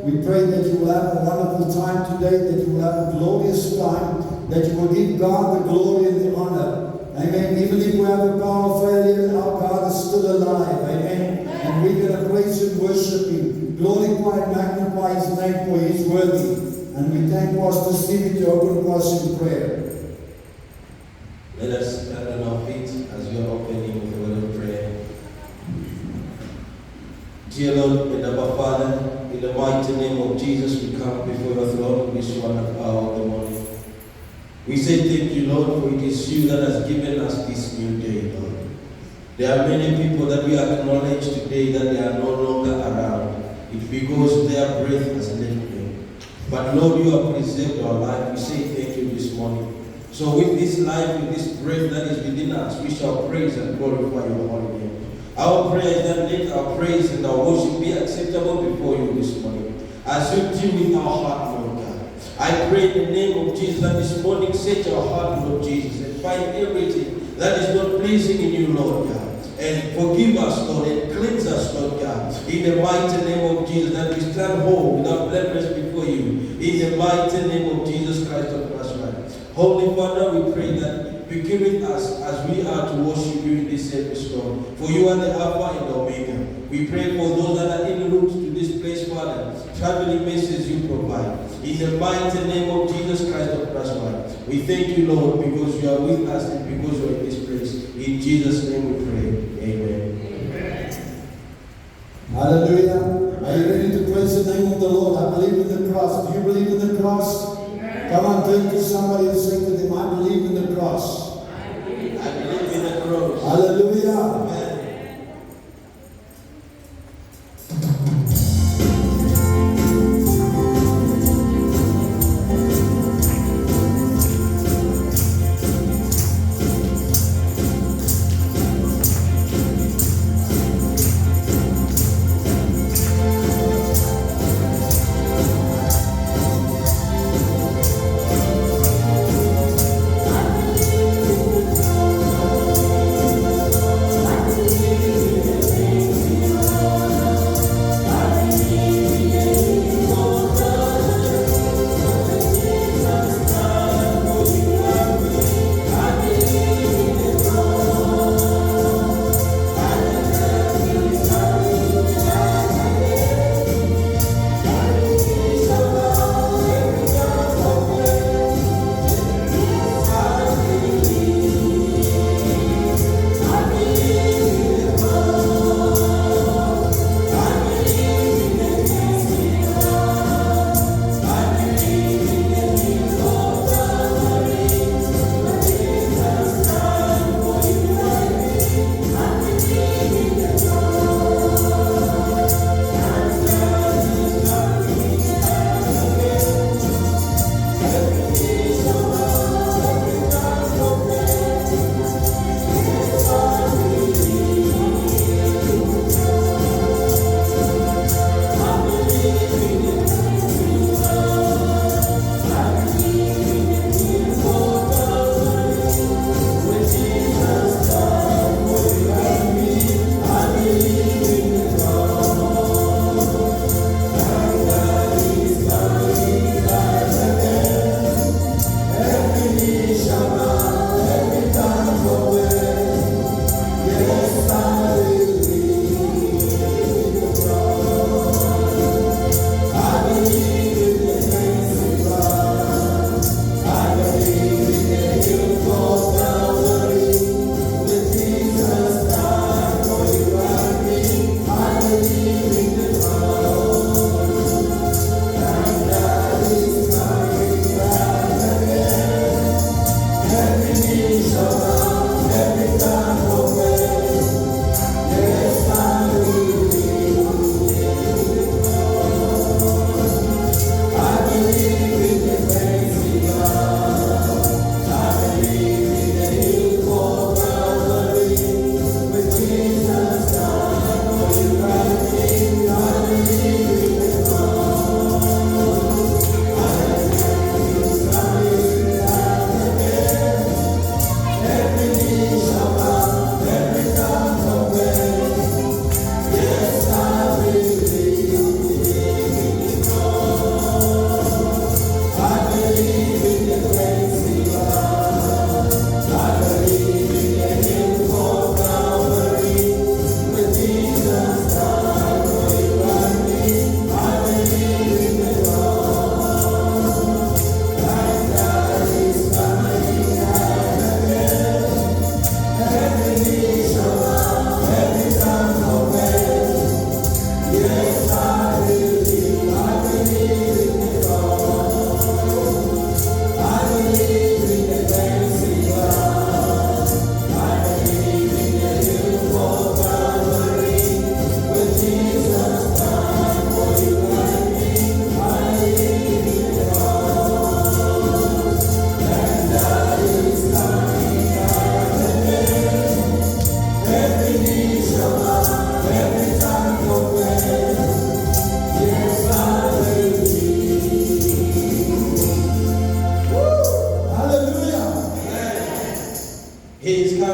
We pray that you will have a wonderful time today, that you will have a glorious time, that you will give God the glory and the honor. Amen. Even if we have a power failure, our God is still alive. Amen. And we're going to praise and worship Him. Glorify and magnify His name, for He is worthy. And we thank Pastor Stephen to open for us in prayer. Let us stand on our feet as we are opening with a word of prayer. Dear Lord and our Father, in the mighty name of Jesus, we come before your throne this wonderful hour of the morning. We say thank you, Lord, for it is you that has given us this new day, Lord. There are many people that we acknowledge today that they are no longer around. It's because their breath has left them. But Lord, you have preserved our life. We say thank you this morning. So with this life, with this breath that is within us, we shall praise and glorify your holy name. Our prayer is that let our praise and our worship be acceptable before you this morning. As you deal with our heart, Lord God. I pray in the name of Jesus that this morning set our heart, Lord Jesus, and find everything that is not pleasing in you, Lord God. And forgive us, Lord, and cleanse us, Lord God. In the mighty name of Jesus, that we stand whole without blemish before you. In the mighty name of Jesus Christ of Nazareth. Holy Father, we pray that you give it us as we are to worship you in this service, Lord. For you are the Alpha and the Omega. We pray for those that are en route to this place, Father. Traveling messages you provide. In the mighty name of Jesus Christ of Nazareth. We thank you, Lord, because you are with us and because you are in this place. In Jesus' name we pray. Amen. Amen. Hallelujah. Are you ready to praise the name of the Lord? I believe in the cross. Do you believe in the cross? Amen. Come on, turn to somebody and say to them, I believe in the cross. I believe in the cross. Hallelujah. Amen.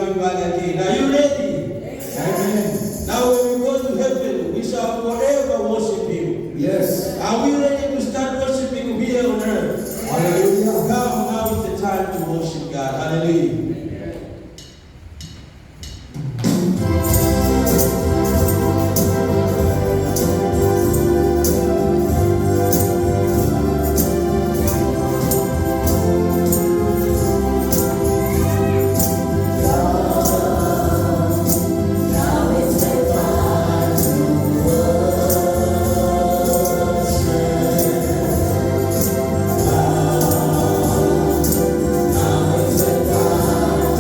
coming back again. Are you ready? Amen. Now when we go to heaven, we shall forever worship Him. Yes. Are we ready to start worshiping Him here on earth? Hallelujah. Come, now is the time to worship God. Hallelujah. Now it's the time.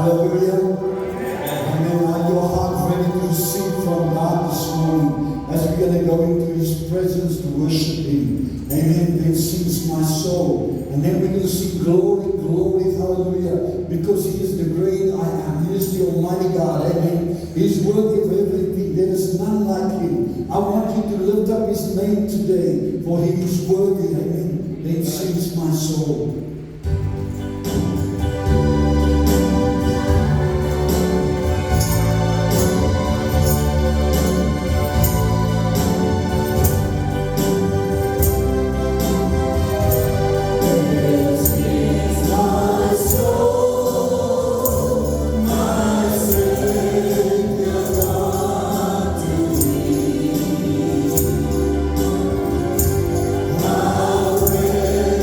Hallelujah. Amen. Are your heart ready to receive from God this morning as we're going to go into His presence to worship Him? Amen. Then sings my soul. And then we're going to sing glory, glory, hallelujah. Because He is the great I am. He is the Almighty God. Amen. He is worthy of everything. There is none like Him. I want you to lift up His name today, for He is worthy. Amen. Then sings my soul. How great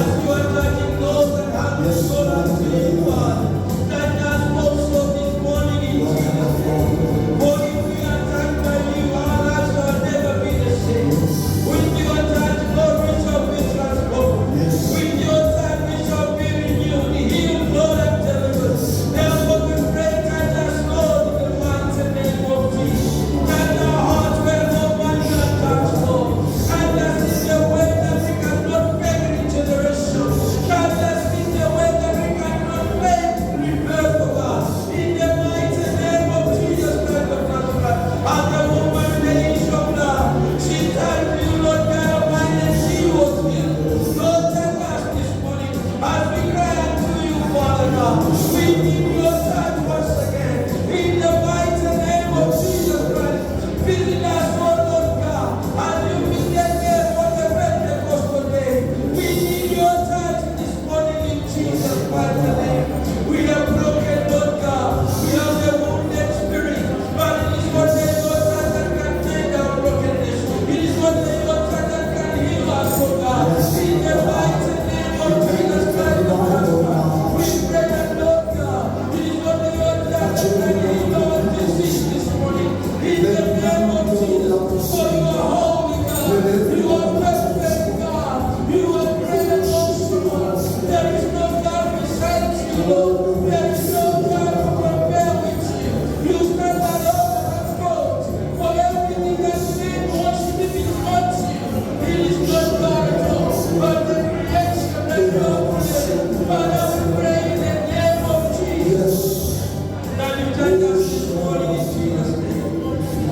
As you are touching those that have been sold to you, Father, touch us also this morning in Jesus' name. For if we are touched by you, our lives shall never be the same. With your touch, Lord, we shall be transformed. With your touch, we shall be renewed, healed, Lord, and delivered. Therefore, we pray, touch us, Lord, in the mighty name of Jesus. Touch our hearts where no man can touch, Lord. Touch us in the way that we cannot make regeneration. Touch us in the way that we cannot make rebirth of us. In the mighty name of Jesus Christ of Nazareth. As the woman in the issue of blood, she thanked you, Lord God Almighty, and she was healed. Lord, touch us this morning as we cry unto you, Father God. We need your touch once again. In the mighty name of Jesus Christ. Visit us, oh Lord God, as you visit them on the Pentecostal day. We need your touch this morning in Jesus' mighty name. We are broken, Lord God. We have the wounded spirit, but it is what the Lord that can take our brokenness. It is what the Lord that can heal us, oh God. In the mighty name of Jesus Christ of Nazareth, we pray that, Lord God, it is what the Lord that can heal our disease this morning. In the name of Jesus, for you are holy God, you are perfect God, you are great and awesome. There is no God besides you, Lord. There is no God who compare with you. You stand alone and God. For everything that sin worship is not you. It is not God at all, but the creation that you have created. Father, we pray in the name of Jesus that you touch us this morning in Jesus' name.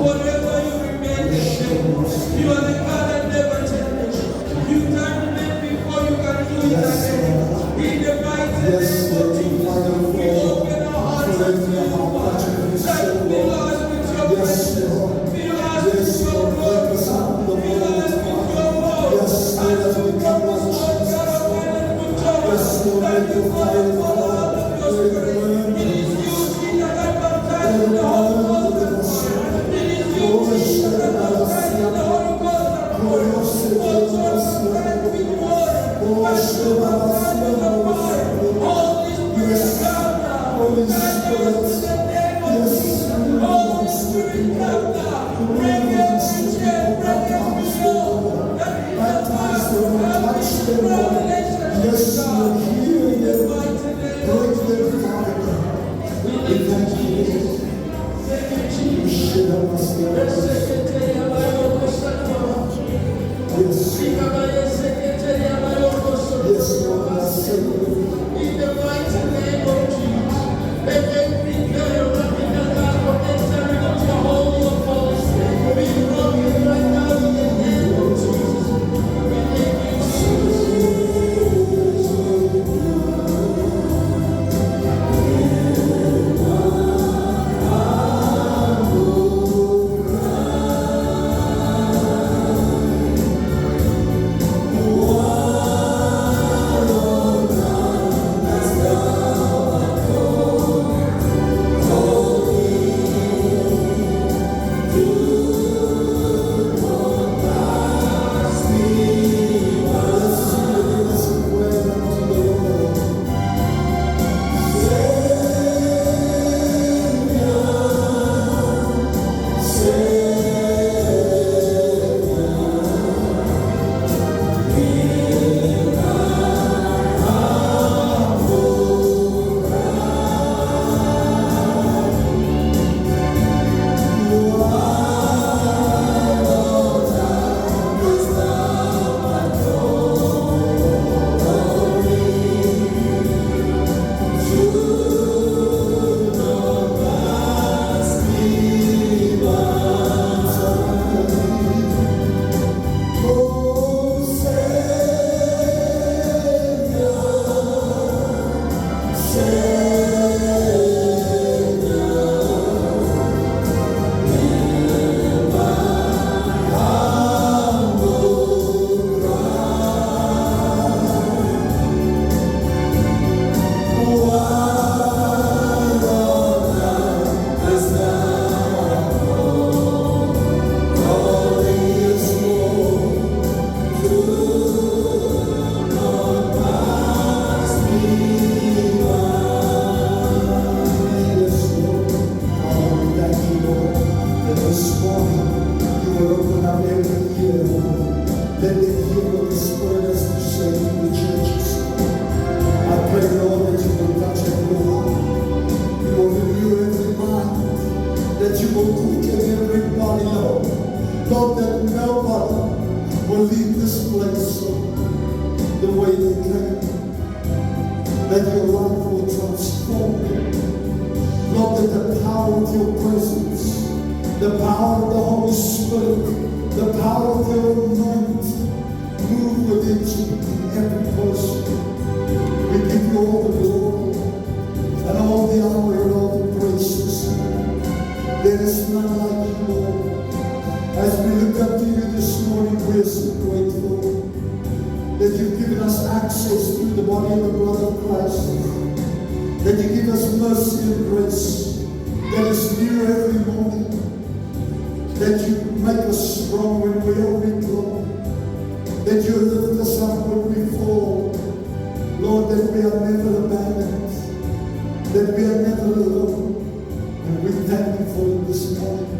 Forever you remain the same. You are the God that never changes. You can make before you can do it again. In the mighty name of Jesus, we open our hearts to you, Father. That fill us with your presence. Fill us with your glory. Fill us with your love. As you promise, Lord God Almighty, with joy, that you follow out of your spirit. It is you, Jesus, that baptizes the Holy Ghost and fire. It is you, Jesus, that baptizes the Holy Ghost and fire. Oh, John baptized with water, but you baptize with the fire. Holy Spirit, come now. Touch us in the name of Jesus. Holy Spirit, come now. Bring every chain, bring every yoke. That is the power of this revelation of God. In the mighty name of Jesus. We thank you, Jesus. Thank you, Jesus. Yes, Lord, I say faith came, that your life will transform. Lord, that the power of your presence, the power of the Holy Spirit, the power of your anointing move within every person. We give you all the glory and all the honor and all the praise. There is none like you, Lord. As we look up to you this morning, we are so grateful that you've given us access through the body and the blood of Christ, that you give us mercy and grace that is new every morning, that you make us strong when we are weak, Lord, that you lift us up when we fall, Lord, that we are never abandoned, that we are never alone, and we thank you for it this morning,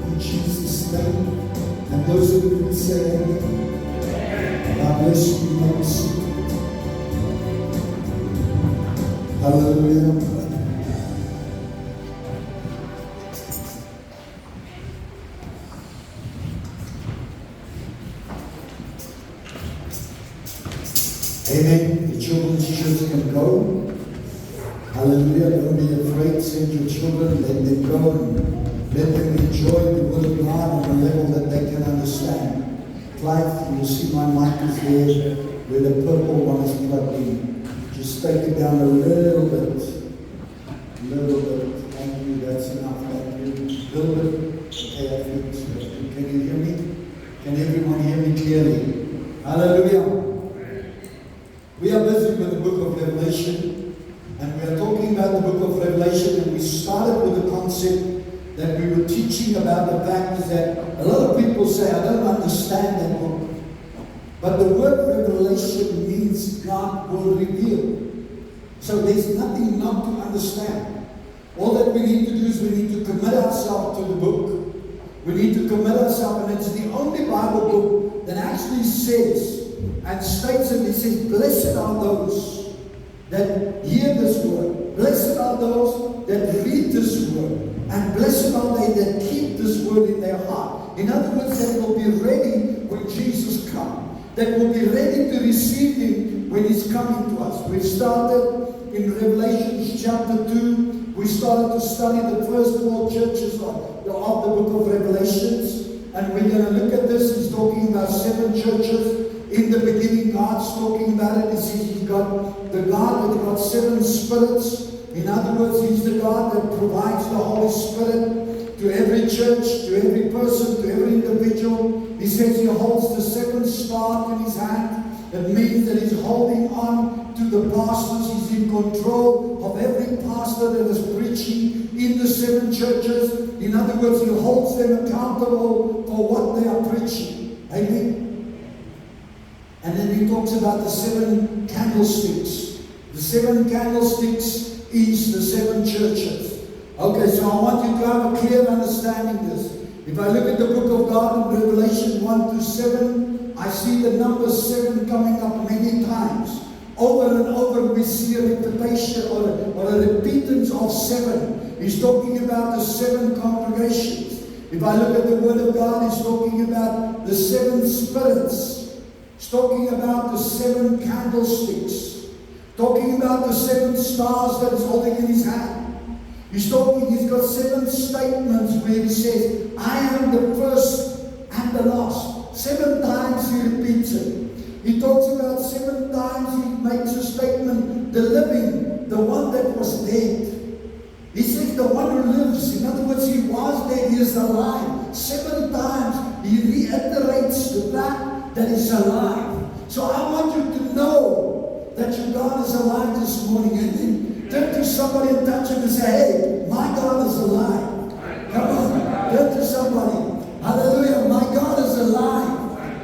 in Jesus' name. And those of you who say amen, God bless you, may you see it. Hallelujah. Amen. The children's church can go. Hallelujah. Don't be afraid. Send your children. Let them go and let them enjoy the word of God on a level that they can understand. Clive, you'll see my mic is there where the purple one is plugged in. Just take it down a little bit. Little bit. Thank you. That's enough. Thank you. Little bit. Okay, I think so. Can you hear me? Can everyone hear me clearly? Hallelujah. We are busy with the book of Revelation, and we are talking about the book of Revelation, and we started with the concept that we were teaching about the fact is that a lot of people say, I don't understand that book. But the word revelation means God will reveal. So there's nothing not to understand. All that we need to do is we need to commit ourselves to the book. We need to commit ourselves, and it's the only Bible book that actually says and states, and it says, blessed are those that hear this word. Blessed are those that read this word. And blessed are they that keep this word in their heart. In other words, that will be ready when Jesus comes. That will be ready to receive Him when He's coming to us. We've started in Revelation chapter 2. We started to study the first 4 churches of the book of Revelations. And we're going to look at this. He's talking about 7 churches. In the beginning, God's talking about it. He says He's got the God that got 7 spirits. In other words, He's the God that provides the Holy Spirit to every church, to every person, to every individual. He says He holds the 7 stars in His hand. It means that He's holding on to the pastors. He's in control of every pastor that is preaching in the 7 churches. In other words, He holds them accountable for what they are preaching. Amen. And then He talks about the 7 candlesticks. The 7 candlesticks is the 7 churches. Okay, so I want you to have a clear understanding of this. If I look at the book of God in Revelation 1 to 7, I see the number 7 coming up many times. Over and over we see a repetition or a repeatance of 7. He's talking about the 7 congregations. If I look at the Word of God, He's talking about the 7 spirits. He's talking about the 7 candlesticks. Talking about the 7 stars that He's holding in His hand. He's got 7 statements where He says, I am the first and the last. 7 times He repeats it. He talks about 7 times He makes a statement, the living, the one that was dead. He says the one who lives. In other words, He was dead, He is alive. 7 times He reiterates the fact that He's alive. So I want you to know that your God is alive this morning. And turn to somebody and touch him and say, hey, my God is alive. Come on, turn to somebody. Hallelujah, my God is alive.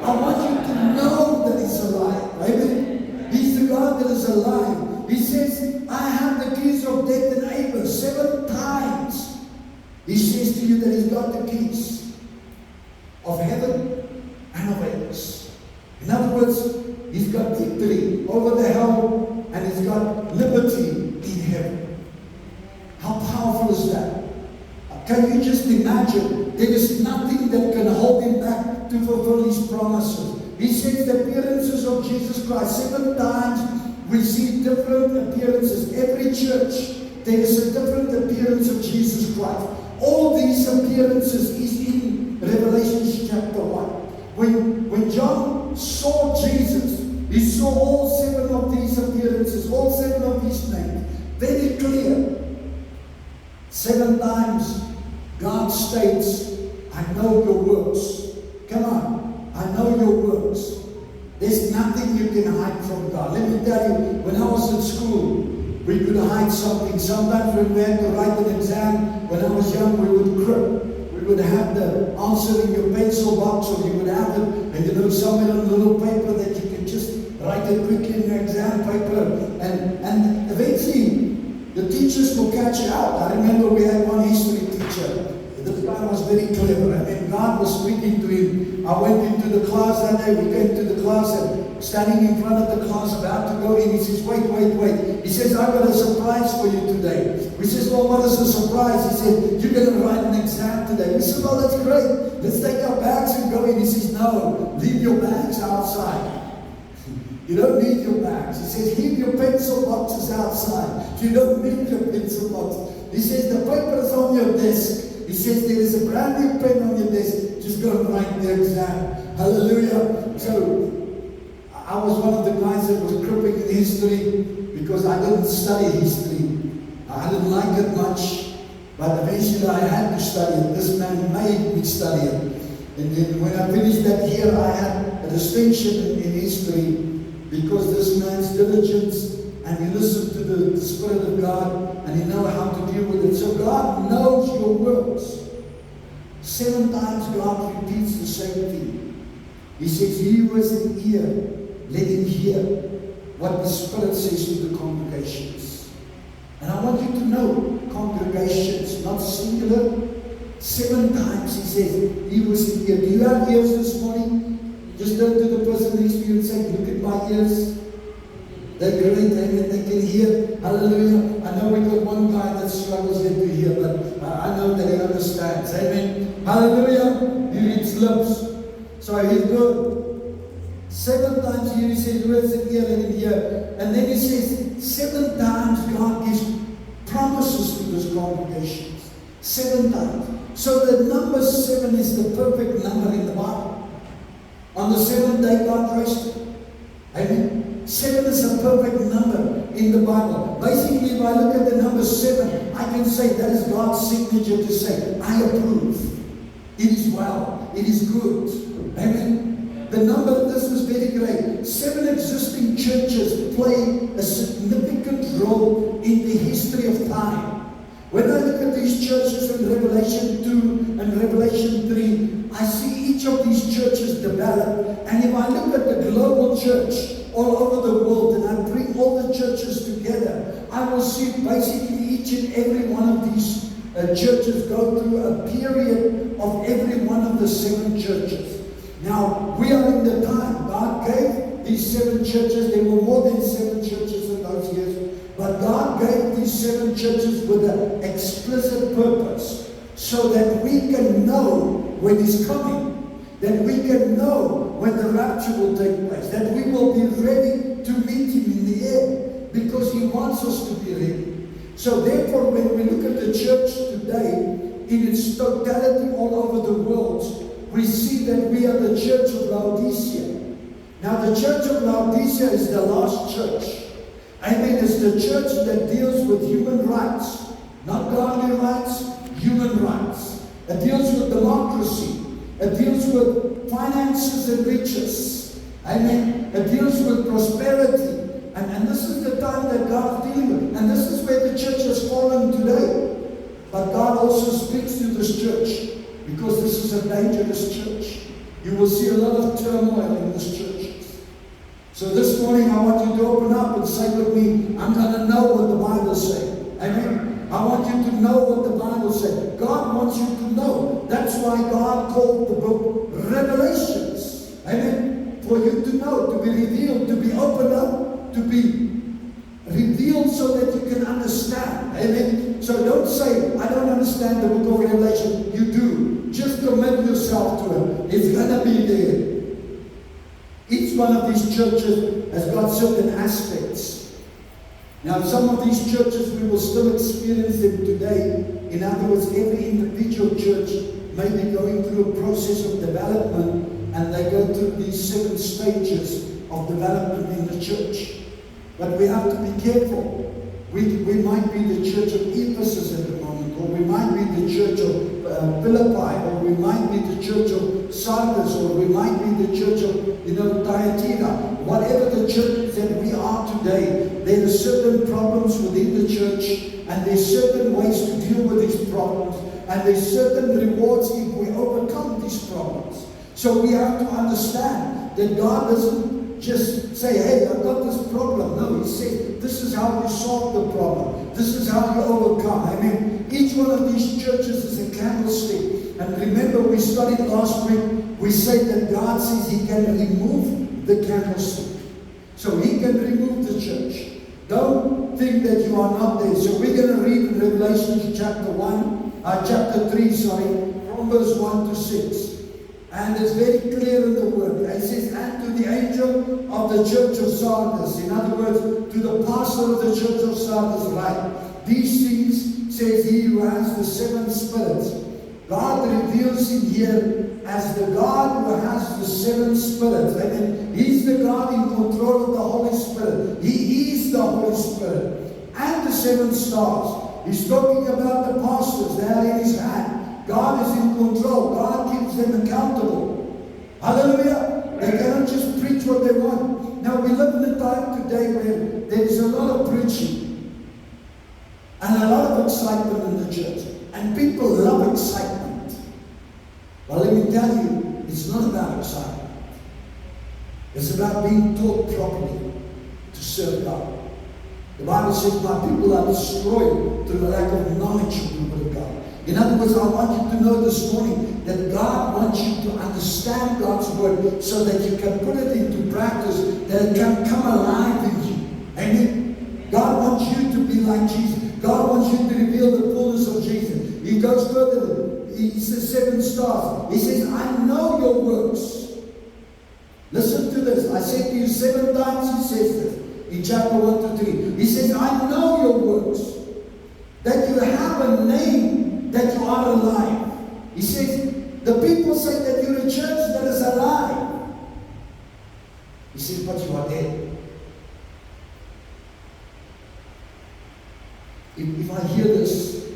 I want you to know that He's alive. Amen. He's the God that is alive. He says, I have the keys of death and Hades. 7 times He says to you that He's got the keys of heaven and of Hades. In other words, He's got victory over the hell, and He's got liberty in heaven. How powerful is that? Can you just imagine? There is nothing that can hold Him back to fulfill His promises. He says the appearances of Jesus Christ. 7 times we see different appearances. Every church, there is a different appearance of Jesus Christ. All these appearances is in Revelation chapter 1. When John saw Jesus, he saw all 7 of these appearances, all 7 of his names. Very clear. 7 times God states, I know your works. Come on, I know your works. There's nothing you can hide from God. Let me tell you, when I was in school, we could hide something. Sometimes when we had to write an exam, when I was young, we would crib. We would have the answer in your pencil box, or you would have it, and somewhere on a little paper that you could just write it quickly in your exam paper. And eventually, the teachers will catch you out. I remember we had one history teacher. This guy was very clever. I mean, God was speaking to him. I went into the class that day. We came to the class and standing in front of the class, about to go in. He says, wait. He says, I've got a surprise for you today. We says, well, what is the surprise? He said, you're going to write an exam today. We said, well, that's great. Let's take our bags and go in. He says, no, leave your bags outside. You don't need your bags. He says, leave your pencil boxes outside. You don't need your pencil boxes. He says, the paper is on your desk. He says, there is a brand new pen on your desk. Just go and write the exam. Hallelujah. So, I was one of the guys that was cripping in history because I didn't study history. I didn't like it much. But eventually I had to study it. This man made me study it. And then when I finished that year, I had a distinction in history because this man's diligence, and he listened to the Spirit of God, and he knows how to deal with it. So God knows your works. 7 times God repeats the same thing. He says, he who has an ear, let him hear what the Spirit says to the congregations. And I want you to know, congregations, not singular. 7 times he says, he who has an ear. Do you have ears this morning? Just turn to the person next to you and say, look at my ears. They're great, amen. They can hear. Hallelujah. I know we got one guy that struggles yet to hear, but I know that he understands. Amen. Hallelujah. He reads lips. So he's good. 7 times here he says, who has an ear, let him hear. And then he says, 7 times God gives promises to those congregations. 7 times. So the number 7 is the perfect number in the Bible. On the 7th day God rested. Amen. 7 is a perfect number in the Bible. Basically, if I look at the number 7, I can say that is God's signature to say, I approve. It is well. It is good. Amen. The number, this is very great. 7 existing churches play a significant role in the history of time. When I look at these churches in Revelation 2 and Revelation 3, I see each of these churches develop. And if I look at the global church all over the world, and I bring all the churches together, I will see basically each and every one of these churches go through a period of every one of the 7 churches. Now, we are in the time God gave these 7 churches. There were more than 7 churches in those years. But God gave these 7 churches with an explicit purpose, so that we can know when He's coming, that we can know when the rapture will take place, that we will be ready to meet Him in the air, because He wants us to be ready. So therefore, when we look at the church today, in its totality all over the world, we see that we are the church of Laodicea. Now the church of Laodicea is the last church. Amen. It's the church that deals with human rights, not godly rights, human rights. It deals with democracy. It deals with finances and riches. Amen. It deals with prosperity. And this is the time that God's dealing with. And this is where the church has fallen today. But God also speaks to this church, because this is a dangerous church. You will see a lot of turmoil in this church. So this morning I want you to open up and say with me, I'm going to know what the Bible says. Amen. I want you to know what the Bible says. God wants you to know. That's why God called the book Revelations. Amen. For you to know, to be revealed, to be opened up, to be revealed so that you can understand. Amen. So don't say, I don't understand the book of Revelation. You do. Just commit yourself to it. It's going to be there. one of these churches has got certain aspects. Now, some of these churches we will still experience them today. In other words, every individual church may be going through a process of development, and they go through these 7 stages of development in the church. But we have to be careful. We might be the church of Ephesus at the moment, or we might be the church of Philippi, or we might be the church of Sardis, or we might be the church of, Thyatira. Whatever the church that we are today, there are certain problems within the church, and there's certain ways to deal with these problems, and there's certain rewards if we overcome these problems. So we have to understand that God doesn't just say, hey, I've got this problem. No, He said, this is how you solve the problem. This is how you overcome. I mean, each one of these churches is a candlestick. And remember, we studied last week, we said that God says He can remove the candlestick. So He can remove the church. Don't think that you are not there. So we're going to read in Revelation chapter 3, from verse 1 to 6. And it's very clear in the word. It says, and to the angel of the church of Sardis. In other words, to the pastor of the church of Sardis, write, these things says He who has the 7 spirits. God reveals Him here as the God who has the 7 spirits. I mean, He's the God in control of the Holy Spirit. He is the Holy Spirit. And the 7 stars. He's talking about the pastors. They are in His hand. God is in control. God keeps them accountable. Hallelujah. They cannot just preach what they want. Now, we live in a time today where there is a lot of preaching and a lot of excitement in the church. And people love excitement. Well, let me tell you, it's not about excitement. It's about being taught properly to serve God. The Bible says, my people are destroyed through the lack of knowledge of the Word of God. In other words, I want you to know this morning that God wants you to understand God's Word so that you can put it into practice, that it can come alive in you. Amen? God wants you to be like Jesus. God wants you to reveal the fullness of Jesus. He goes further. He says 7 stars. He says, I know your works. Listen to this. I said to you 7 times He says this. In chapter 1 to 3. He says, I know your works. That you have a name, that you are alive. He says, the people say that you're a church that is alive. He says, but you are dead. If I hear this,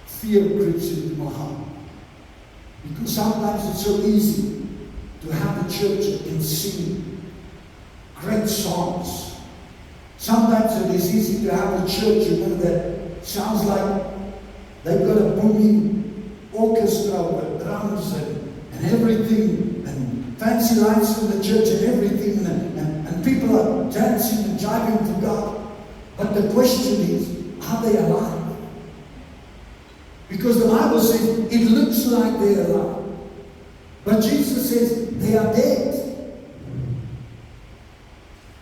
fear creeps into my heart. Because sometimes it's so easy to have a church and sing great songs. Sometimes it is easy to have a church, that sounds like they've got a booming orchestra with drums and everything, and fancy lights in the church and everything, and people are dancing and jiving to God. But the question is, are they alive? Because the Bible says it looks like they're alive. But Jesus says they are dead.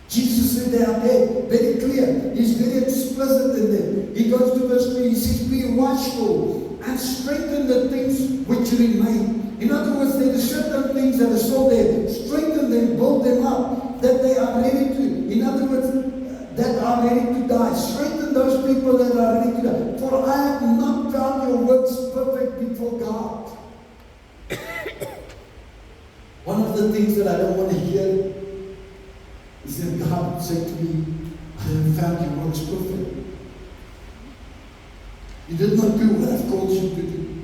Jesus said they are dead. Very clear. He's very explicit in there. He goes to verse 3. He says, be watchful and strengthen the things which remain. In other words, there are certain things that are still there. Strengthen them, build them up, that they are ready to, in other words, that are ready to die. Strengthen those people that are ready to die. For I have not found your works perfect before God. One of the things that I don't want to hear is that God said to me, I have found your works perfect. You did not do what I've called you to do.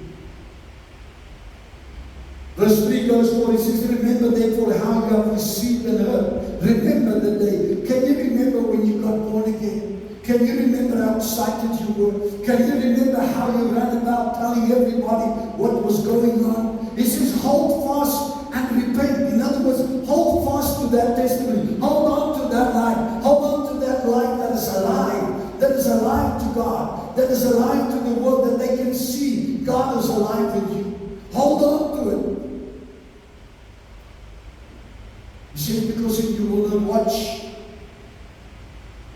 Verse 3 goes forward. He says, remember therefore how you have received and heard. Remember the day. Can you remember when you got born again? Can you remember how excited you were? Can you remember how you ran about telling everybody what was going on? He says, hold fast and repent. In other words, hold fast to that testimony. Hold on to that life. Hold on to that life that is alive. That is alive to God. That is alive to the world, that they can see God is alive in you. Hold on to it. He says, because if you will not watch,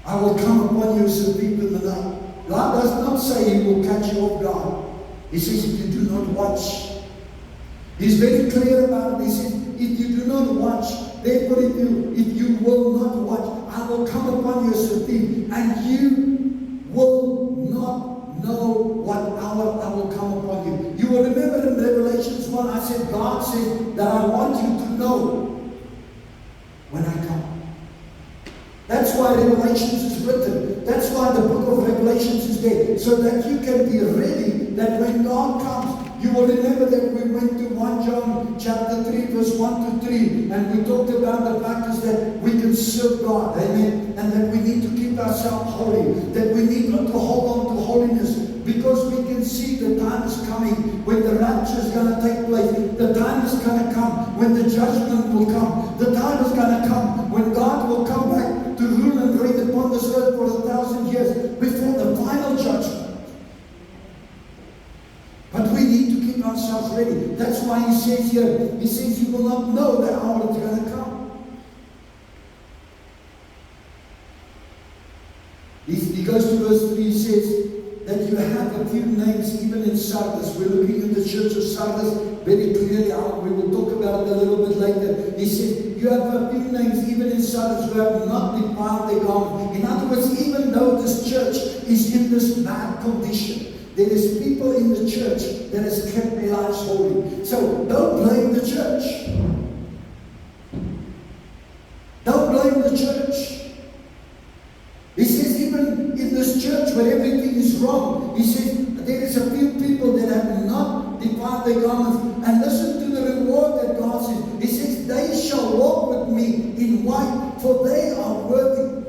I will come upon you as a thief in the night. God does not say He will catch you off guard. He says, if you do not watch. He's very clear about it. He says, if you do not watch, Therefore, if you will not watch, I will come upon you as a thief, and you will not know what hour I will come upon you. You will remember in Revelations 1, I said, God said that I want you to know when I come. That's why Revelations is written. That's why the book of Revelations is there. So that you can be ready that when God comes, you will remember that we went to 1 John chapter 3 verse 1 to 3 and we talked about the practice that we can serve God. Amen. And that we need to keep ourselves holy. That we need to hold on to holiness. Because we can see the time is coming when the rapture is going to take place. The time is going to come when the judgment will come. The time is going to come when God will come back to rule and reign upon this earth for 1,000 years before the final judgment. But we need to keep ourselves ready. That's why he says here, he says you will not know the hour it's going to come. He goes to verse 3, he says, that you have a few names even in Sardis. We're looking at the church of Sardis very clearly. We will talk about it a little bit later. He said, you have a few names even in Sardis who have not defiled their garment. In other words, even though this church is in this bad condition, there is people in the church that has kept their lives holy. So don't blame the church. Don't blame the church. He says even in this church where everything is wrong, he says there is a few people that have not defiled their garments. And listen to the reward that God says. He says, they shall walk with me in white, for they are worthy.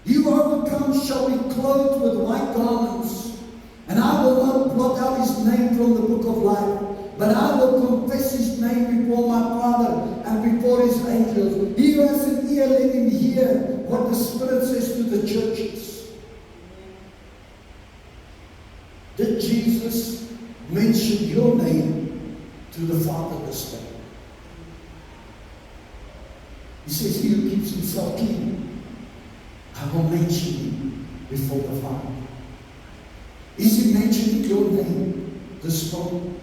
You overcome shall be clothed with white garments, and I will not blot out his name from the book of life. But I will confess his name before my Father and before his angels. He who has an ear, let him hear what the Spirit says to the churches. Did Jesus mention your name to the Father this day? He says, he who keeps himself clean, I will mention you before the Father. Is he mentioning your name this morning?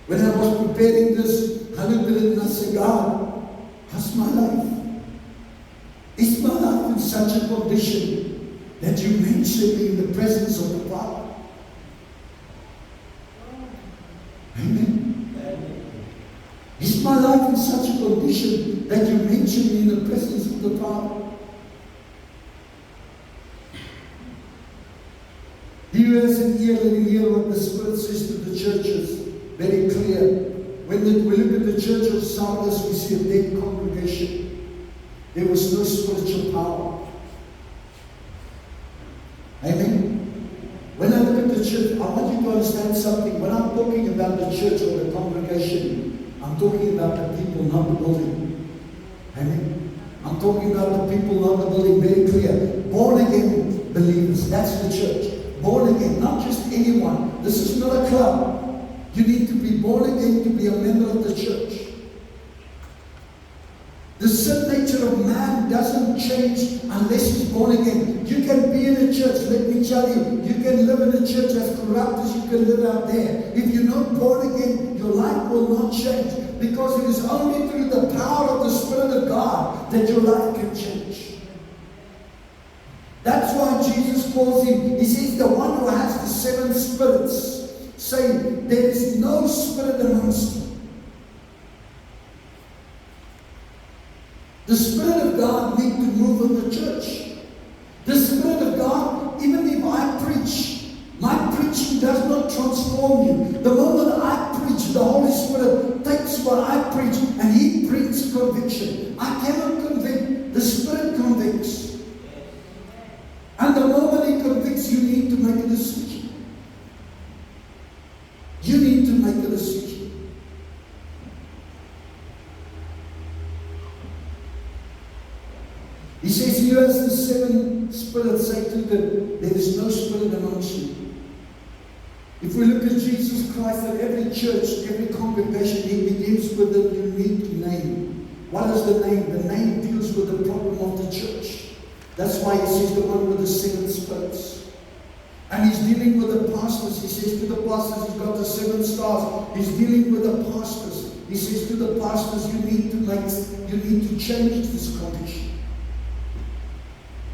When I was preparing this, I looked at it and I said, God, how's my life? Is my life in such a condition that you mention me in the presence of the Father? Amen. Is my life in such a condition that you mention me in the presence of the Father? He who has an ear, let him hear what the Spirit says to the churches. Very clear. When we look at the church of Sardis, we see a dead congregation. There was no spiritual power. Amen. When I look at the church, I want you to understand something. When I'm talking about the church or the congregation, I'm talking about the people, not the building. Amen. I'm talking about the people, not the building. Very clear. Born again believers. That's the church. Born again, not just anyone. This is not a club. You need to be born again to be a member of the church. The sin nature of man doesn't change unless he's born again. You can be in a church, let me tell you, you can live in a church as corrupt as you can live out there. If you're not born again, your life will not change. Because it is only through the power of the Spirit of God that your life can change. That's why Jesus calls him, he says, the one who has the 7 spirits. Say, there is no spirit amongst you. The Spirit of God needs to move in the church. The Spirit of God, even if I preach, my preaching does not transform you. The moment I preach, the Holy Spirit takes what I preach and he brings conviction. I cannot convict, the Spirit convicts. And the moment he convicts, you need to make a decision. You need to make a decision. He says, he who has the 7 spirits, say to them, there is no spirit amongst you. If we look at Jesus Christ, at every church, every congregation, he begins with a unique name. What is the name? The name deals with the problem of the church. That's why he says the one with the 7 spirits. And he's dealing with the pastors. He says to the pastors, he's got the 7 stars. He's dealing with the pastors. He says to the pastors, you need to change this condition.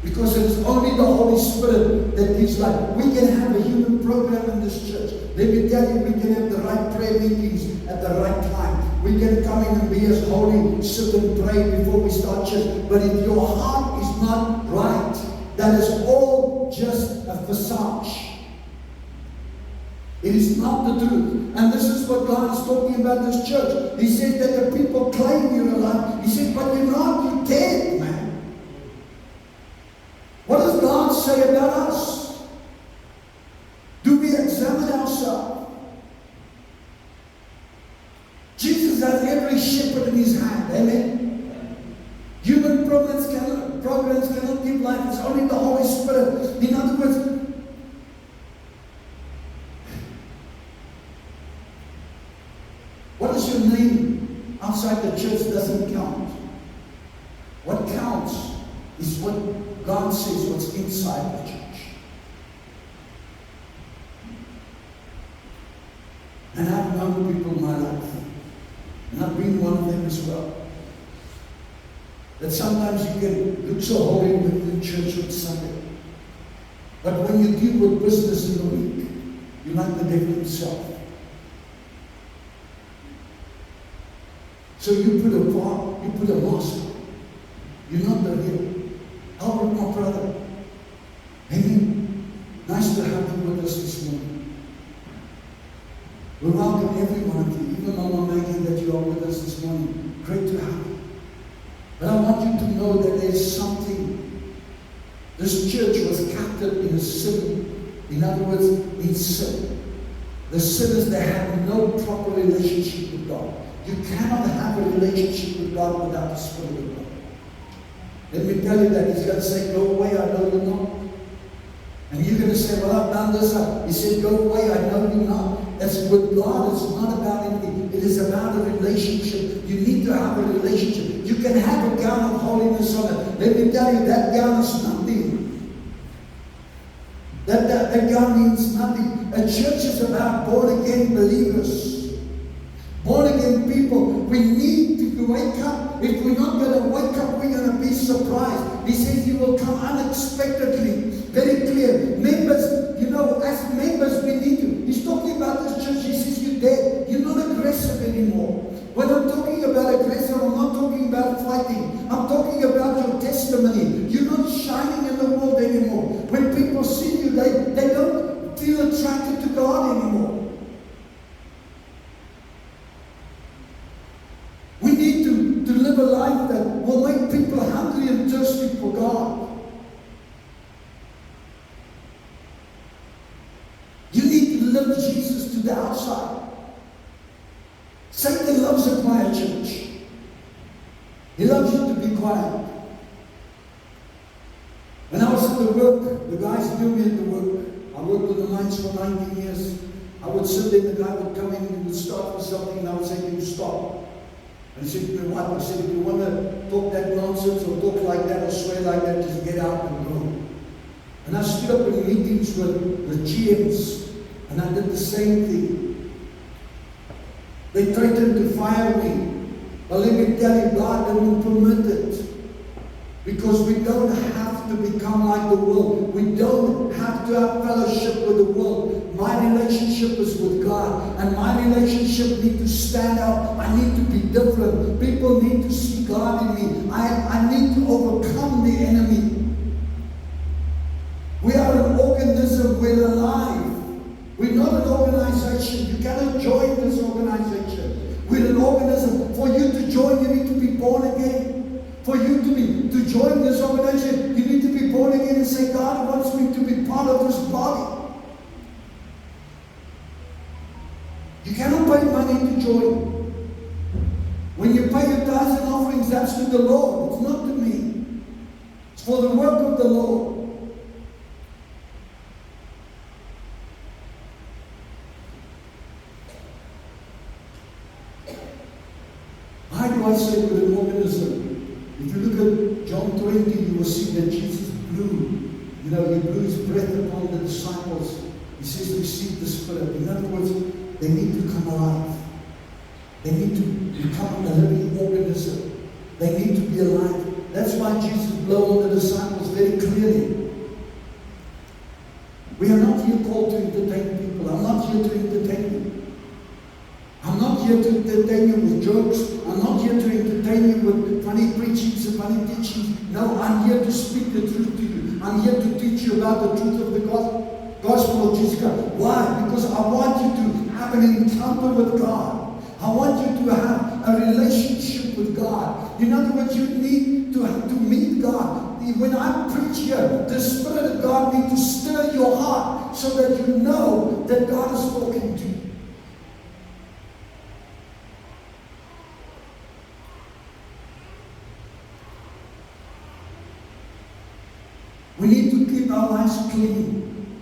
Because it is only the Holy Spirit that gives life. We can have a human program in this church. Let me tell you, we can have the right prayer meetings at the right time. We can come in and be as holy, sit and pray before we start church. But if your heart is not right, that is all just a facade. It is not the truth. And this is what God is talking about this church. He said that the people claim you're alive. He said, but you're not, you're dead, man. What does God say about us? Do we examine ourselves? Jesus has every shepherd in his hand. Amen. Human programs cannot give life. It's only the Holy Spirit. In other words, what is your name outside the church doesn't count. What counts is what God says, what's inside the church. And I've known people in my life, and I've been one of them as well, that sometimes you can look so holy when you're in church on Sunday, but when you deal with business in the week, you're like the devil himself. So you put a mask on. You're not the real. Albert, my brother. Amen. Nice to have you with us this morning. We welcome every one of you, even Mama Maggie, that you are with us this morning. Great to have you. But I want you to know that there's something. This church was captured in a sin. In other words, in sin. The sinners, they have no proper relationship with God. You cannot have a relationship with God without the Spirit of God. Let me tell you that He's going to say, go away, I know you're not. And you're going to say, well, I've done this. He said, go away, I know you're not. That's with God. It's not about anything. It is about a relationship. You need to have a relationship. You can have a gown of holiness on it. Let me tell you, that gown is nothing. That gown means nothing. A church is about born-again believers. Born-again people. We need to wake up. If we're not going to wake up, we're going to be surprised. He says He will come unexpectedly. Very clear. Members, as members we need to. He's talking about this church. He says you're dead. You're not aggressive anymore. When I'm talking about aggressive, I'm not talking about fighting. I'm talking about your testimony. You're not shining in the world anymore. When people see you, they don't feel attracted to God anymore. We need to live a life that will make people hungry and thirsty for God. You need to live Jesus to the outside. Satan loves a quiet church. He loves you to be quiet. When I was at the work, the guys knew me at the work. I worked in the mines for 19 years. I would sit there, the guy would come in, he would start with something, and I would say, can you stop? And he said to me, what? I said, if you want to talk that nonsense or talk like that or swear like that, just get out and go. And I stood up in meetings with the GMs, and I did the same thing. They threatened to fire me. But let me tell you, God didn't permit it. Because we don't have to become like the world. We don't have to have fellowship with the world. My relationship is with God. And my relationship needs to stand out. I need to be different. People need to see God in me. I need to overcome the enemy. We are an organism. We're alive. We're not an organization. You cannot join this organization. We're an organism. For you to join, you need to be born again. For you to join this organization, you need to be born again and say, God wants me to be part of this body. You cannot pay money to join. When you pay your tithes and offerings, that's to the Lord. It's not to me. It's for the work of the Lord. Why do I say we're an organism? If you look at John 20, you will see that Jesus blew. He blew His breath upon the disciples. He says, receive the Spirit. In other words, they need to come alive. They need to become a living organism. They need to be alive. That's why Jesus blew on the disciples very clearly. We are not here called to entertain people. I'm not here to entertain you. I'm not here to entertain you with jokes. I'm not here to entertain you with funny preachings and funny teachings. No, I'm here to speak the truth to you. I'm here to teach you about the truth of the gospel of Jesus Christ. Why? Because I want you to have an encounter with God. I want you to have a relationship with God. In other words, you need to meet God. When I preach here, the Spirit of God needs to stir your heart so that you know that God is talking to you. We need to keep our lives clean.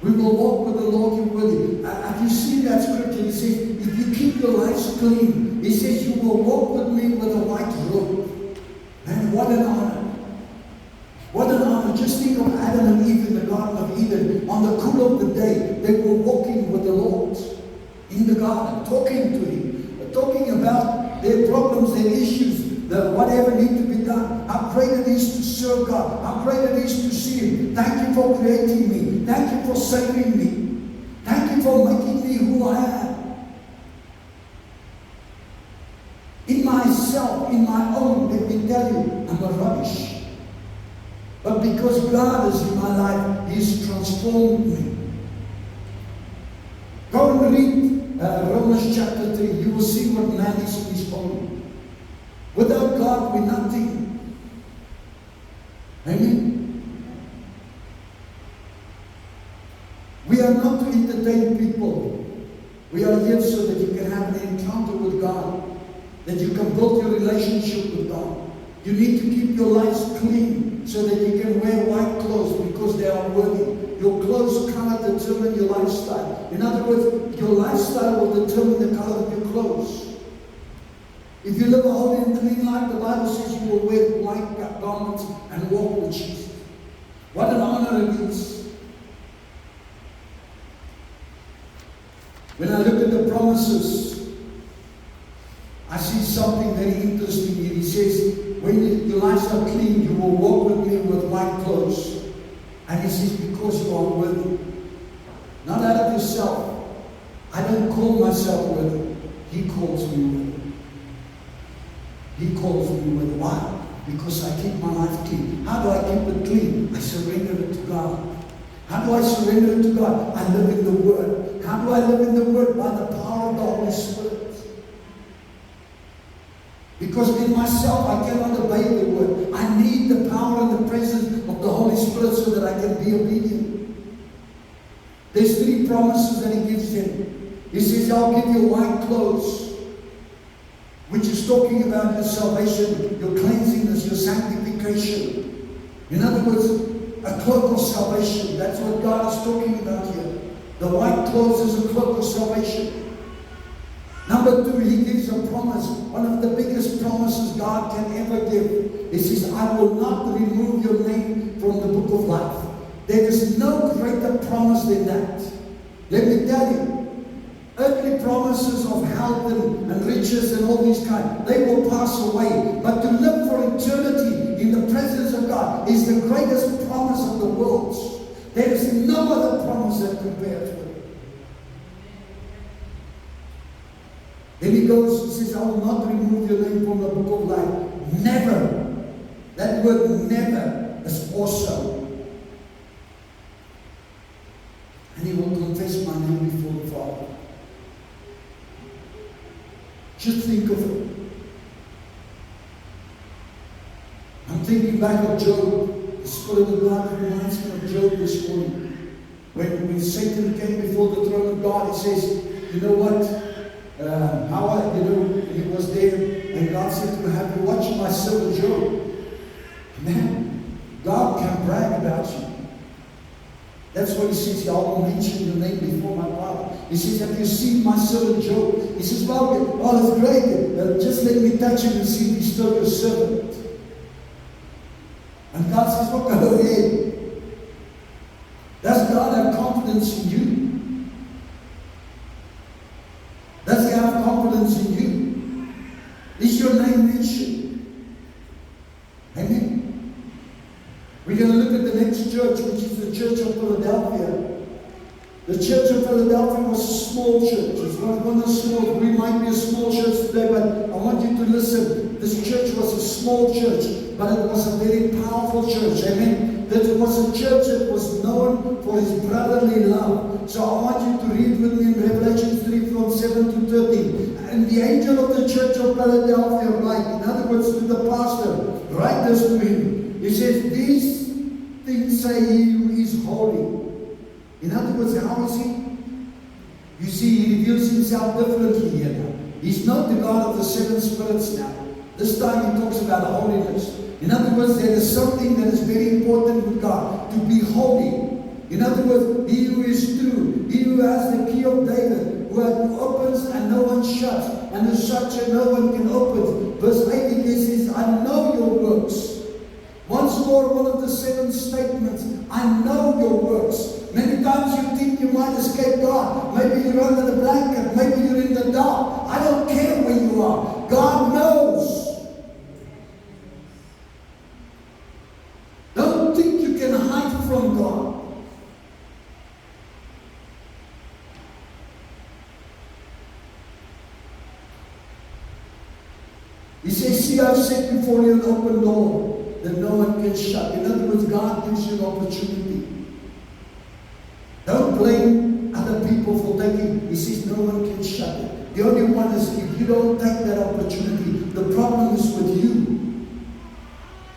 We will walk with the Lord in worthy. Have you seen that scripture? He says, if you keep your lives clean, He says, you will walk with me with a white robe. And what an honor. What an honor. Just think of Adam and Eve in the Garden of Eden. On the cool of the day, they were walking with the Lord in the garden, talking to Him, talking about their problems, their issues, whatever need to be done. How great it is to serve God. How great it is to see Him. Thank you for creating me. Thank you for saving me. Thank you for making me who I am. In myself, in my own, let me tell you, I'm a rubbish. But because God is in my life, He has transformed me. Go and read Romans chapter 3. You will see what man is in his own. Without God, we're nothing. Amen? We are not to entertain people. We are here so that you can have an encounter with God. That you can build your relationship with God. You need to keep your lives clean so that you can wear white clothes because they are worthy. Your clothes cannot determine your lifestyle. In other words, your lifestyle will determine the color of your clothes. If you live a holy and clean life, the Bible says you will wear white garments and walk with Jesus. What an honor it is. When I look at the promises, I see something very interesting here. He says, when your lives are clean, you will walk with me with white clothes. And He says, because you are worthy. Not out of yourself. I don't call myself worthy. He calls me worthy. He calls me worthy. Why? Because I keep my life clean. How do I keep it clean? I surrender it to God. How do I surrender it to God? I live in the Word. How do I live in the Word? By the power of the Holy Spirit. Because in myself I cannot obey the Word. I need the power and the presence of the Holy Spirit so that I can be obedient. There's 3 promises that He gives him. He says, I'll give you white clothes, which is talking about your salvation, your cleansingness, your sanctification. In other words, a cloak of salvation. That's what God is talking about here. The white clothes is a cloak of salvation. Number 2, He gives a promise. One of the biggest promises God can ever give. He says, I will not remove your name from the book of life. There is no greater promise than that. Let me tell you, earthly promises of health and riches and all these kinds, they will pass away. But to live for eternity in the presence of God is the greatest promise of the world. There is no other promise that compares with it. Then He goes, He says, I will not remove your name from the book of life. Never. That word never is awesome. And He will confess my name before the Father. Just think of it. I'm thinking back of Job. The Spirit of God reminds me of Job this morning. When Satan came before the throne of God, he says, you know what? He was there, and God said to him, have you watched my servant Job? Man, God can brag about you. That's what He says, I will mention your name before my Father. He says, have you seen my servant Job? He says, well, it's great. Just let me touch him and see if he's still your servant. And God says, well, go ahead. Does God have confidence in you? Does He have confidence in mission. Amen. We're going to look at the next church, which is the Church of Philadelphia. The Church of Philadelphia was a small church. It's one of the small. We might be a small church today, but I want you to listen. This church was a small church, but it was a very powerful church. Amen. That it was a church that was known for his brotherly love. So I want you to read with me in Revelation 3 from 7 to 13. And the angel of the Church of Philadelphia write, in other words, to the pastor, write this to him. He says, these things say he who is holy. In other words, how is he? You see, he reveals himself differently here now. He's not the God of the seven spirits now. This time he talks about holiness. In other words, there is something that is very important with God, to be holy. In other words, he who is true, he who has the key of David, who opens and no one shuts, and who shuts and no one can open. Verse 18 says, I know your works. Once more, one of the seven statements, I know your works. Many times you think you might escape God. Maybe you're under the blanket. Maybe you're in the dark. I don't care where you are. God knows. Don't think you can hide from God. He says, see, I've set before you an open door that no one can shut. In other words, God gives you an opportunity. Don't blame other people for taking. He says no one can shut it. The only one is if you don't take that opportunity, the problem is with you.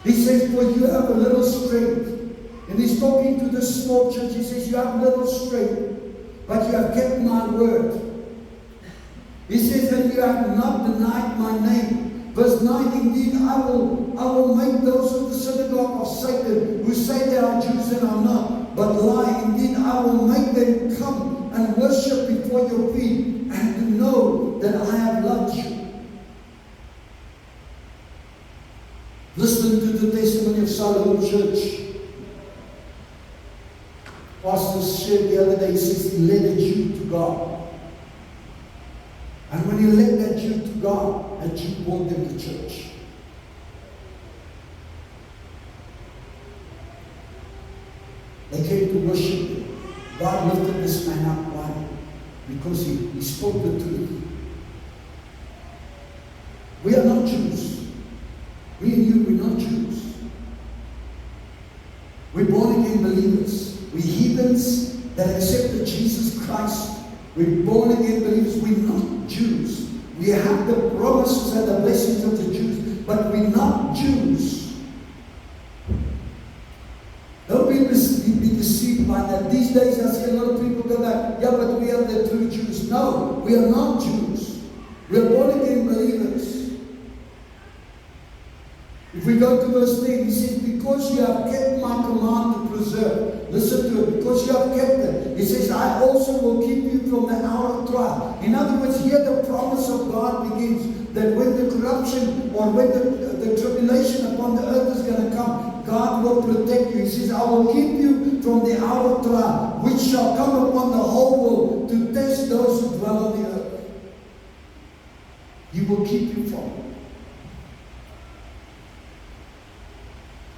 He says, for you have a little strength. And he's talking to this small church. He says, you have little strength, but you have kept my word. He says that you have not denied my name. Verse 9, indeed, I will make those of the synagogue of Satan who say they are Jews and are not, but lie. Indeed, I will make them come and worship before your feet and to know that I have loved you. Listen to the testimony of Salome Church. Pastor shared the other day, he says he led a Jew to God. And when he led that Jew to God, that Jew brought them to church. They came to worship him. God lifted this man up. Why? Because he spoke the truth. We are not Jews. We and you, we're not Jews. We're born again believers. We're heathens that accepted Jesus Christ. We're born again believers. We're not Jews. We have the promises and the blessings of the Jews, but we're not Jews. Don't be deceived by that. These days I see a lot of people go back, yeah, but we are the true Jews. No, we are not Jews. We are born again believers. If we go to verse 10, he says, because you have kept my command to preserve. Listen to it. Because you have kept it. He says, I also will keep you from the hour of trial. In other words, here the promise of God begins. That when the corruption or when the tribulation upon the earth is going to come, God will protect you. He says, I will keep you from the hour of trial, which shall come upon the whole world to test those who dwell on the earth. He will keep you from it.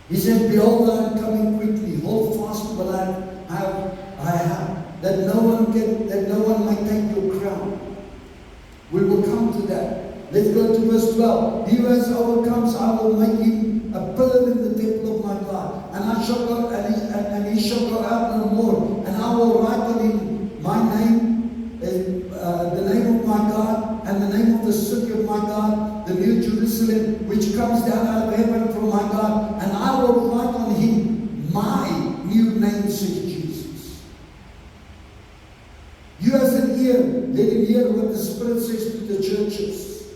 He says, behold, I am coming quickly. Hold fast to what I have, that no one may take your crown. We will come to that. Let's go to verse 12. He who has overcomes, I will make him a pillar in the temple of my God, and I shall go, and he shall go out no more. And I will write on him my name, the name of my God, and the name of the city of my God, the new Jerusalem, which comes down out of heaven from my God, and I will write on him my new name, says Jesus. You as an ear, let him hear what the Spirit says to the churches.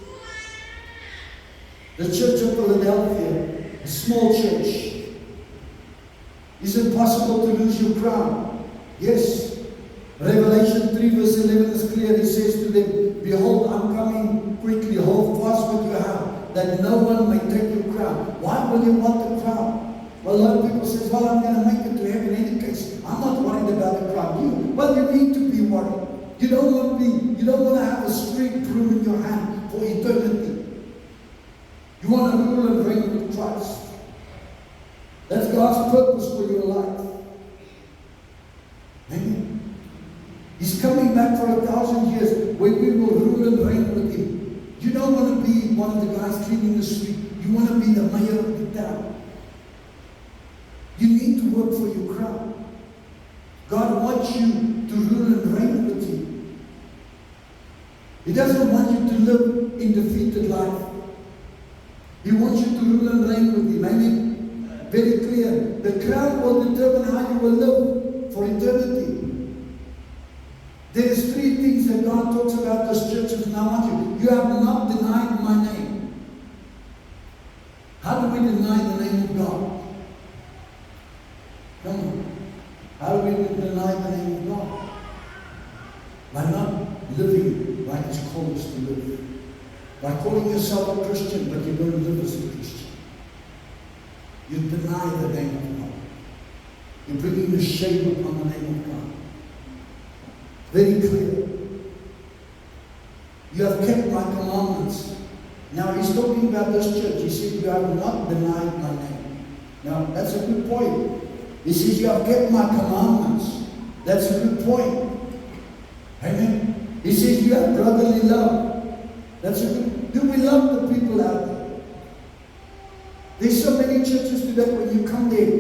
The Church of Philadelphia, a small church. Is it possible to lose your crown? Yes. Revelation 3 verse 11 is clear. He says to them, behold, I'm coming quickly. Hold fast what you have, that no one may take your crown. Why will you want the crown? Well, a lot of people say, well, I'm going to make it to heaven in any case. I'm not worried about the crown. Well, you need to be worried. You don't want to have a straight broom in your hand for eternity. You You want to rule and reign with Christ. That's God's purpose for your life. Amen. He's coming back for 1,000 years where we will rule and reign with Him. You don't want to be one of the guys cleaning the street. You want to be the mayor of the town. You need to work for your crown. God wants you to rule and reign with Him. He doesn't want you to live in defeated life. He wants you to rule and reign with Him. Amen. Very clear. The crown will determine how you will live for eternity. There's 3 things that God talks about as churches, and I want you. You have not denied my name. How do we deny the name of God? Come on. How do we deny the name of God? By not living like He's called us to live. By calling yourself a Christian, but you don't live as a Christian. You deny the name of God. You're bringing the shame upon the name of God. Very clear. You have kept my commandments. Now he's talking about this church. He said, you have not denied my name. Now that's a good point. He says, you have kept my commandments. That's a good point. Amen. He says, you have brotherly love. That's a good. Do we love the people out there? There's so many churches today when you come there,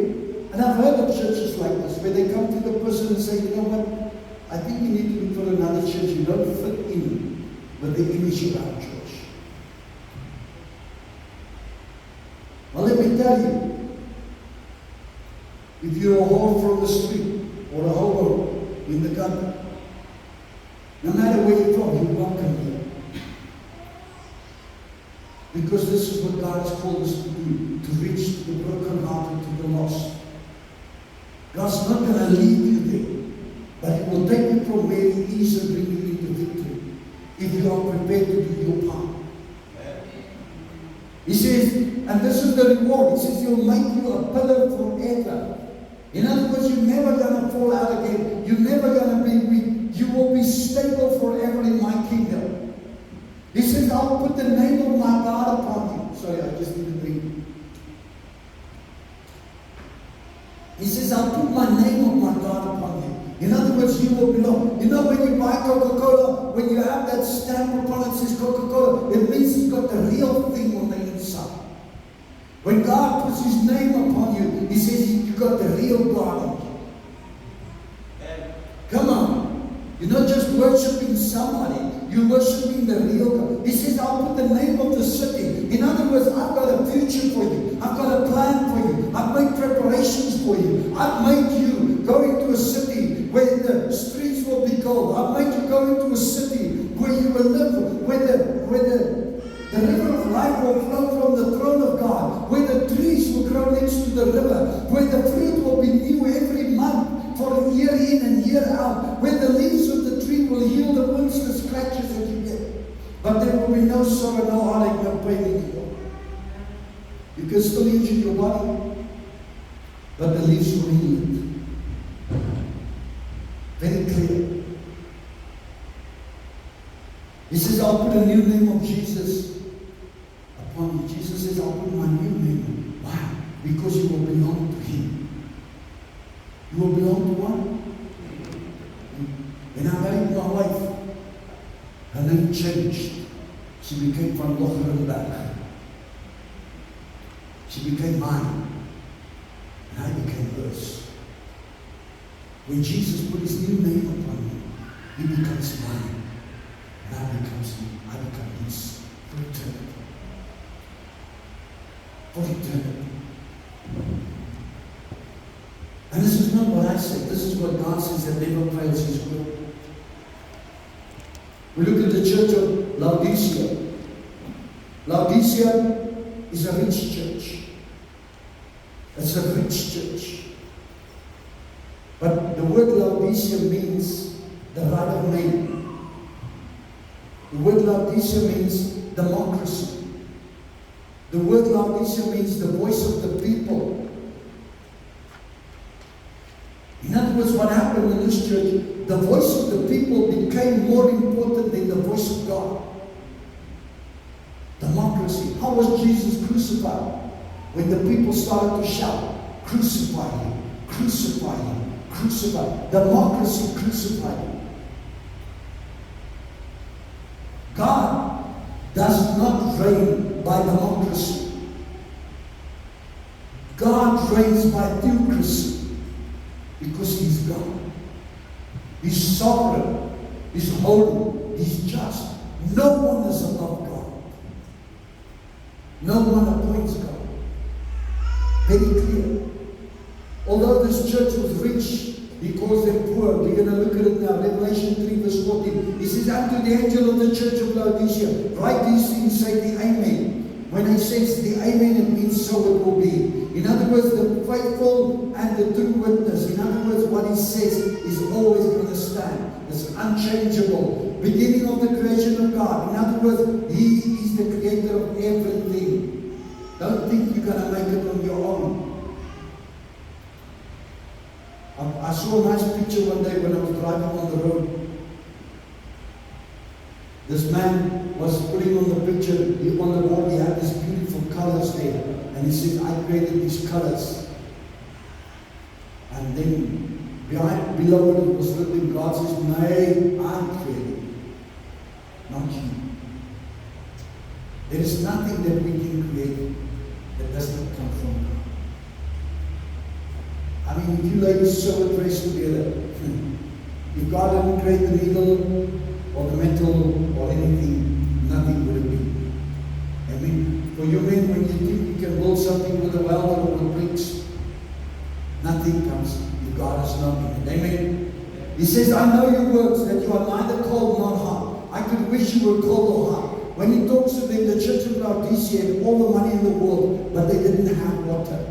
and I've heard of churches like this, where they come to the person and say, you know what? I think you need to look for another church. You don't fit in with the image of our church. Well, let me tell you, if you're a whore from the street or a hobo in the country, no matter where you're from, you're welcome here. Because this is what God has called us to do, to reach the brokenhearted, to the lost. God's not going to leave you there. But He will take you from where He is and bring you into victory. If you are prepared to do your part. He says, and this is the reward. He says, He'll make you a pillar forever. In other words, you're never going to fall out again. You're never going to be weak. You will be stable forever in my kingdom. He says, I'll put the name of my God upon you. Sorry, I just need to bring. He says, I'll put my name of my God upon you. In other words, you will belong. You know, when you buy Coca-Cola, when you have that stamp upon it says Coca-Cola, it means it's got the real thing on the inside. When God puts His name upon you, He says you got the real God in you. Come on. You're not just worshipping somebody, you're worshipping the real God. He says, I'll put the name of the city. In other words, I've got a future for you. I've got a plan for you. I've made preparations for you. I've made you go into a city where the streets will be gold. I've made you go into a city where you will live, where the river of life will flow from the throne of God, where the trees will grow next to the river, where the fruit will be new every month for a year in and year out, where the leaves of the tree will heal the wounds, the scratches that you get. But there will be no sorrow, no heartache, no pain anymore. You can still injure your body, but the leaves will heal it. Very clear. He says, I'll put a new name of Jesus upon you. Jesus says, I'll put my new name. Why? Because you will belong to Him. You will belong to what? When I married my wife, her name changed. She became Van Locherenberg. She became mine. And I became hers. When Jesus put His new name upon me, He becomes mine. And I become His for eternity. For eternity. And this is not what I say. This is what God says that never fails His word. We look at the church of Laodicea. Laodicea is a rich church. It's a rich church. But the word Laodicea means the right of man. The word Laodicea means democracy. The word Laodicea means the voice of the people. In other words, what happened in this church, the voice of the people became more important than the voice of God. Democracy. hypocrisy. How was Jesus crucified? When the people started to shout, crucify him, crucify him, crucify. Democracy crucified him. God does not reign by democracy. God reigns by theocracy because He's God. He's sovereign. He's holy. He's just. No one is above God. No one appoints God. Very clear. Although this church was rich, He calls them poor. We're going to look at it now. Revelation 3 verse 14. He says, unto the angel of the church of Laodicea, write these things, say the Amen. When He says the Amen, it means so it will be. In other words, the faithful and the true witness. In other words, what He says is always going to stand. It's unchangeable. Beginning of the creation of God. In other words, He is the creator of everything. Don't think you're going to make it on your own. I saw a nice picture one day when I was driving on the road. This man was putting on the picture, on the wall, he had these beautiful colors there. And he said, I created these colors. And then below it was written, God says, nay, I created, not you. There is nothing that we can create that does not come from God. I mean, if you ladies sew a dress together, if God didn't create the needle or the metal or anything, nothing would have been. I mean, for you men, when you think you can build something with a welder or with bricks, nothing comes if God has not in it. Amen. He says, I know your works, that you are neither cold nor hot. I could wish you were cold or hot. When He talks to them, the church of Laodicea had all the money in the world, but they didn't have water.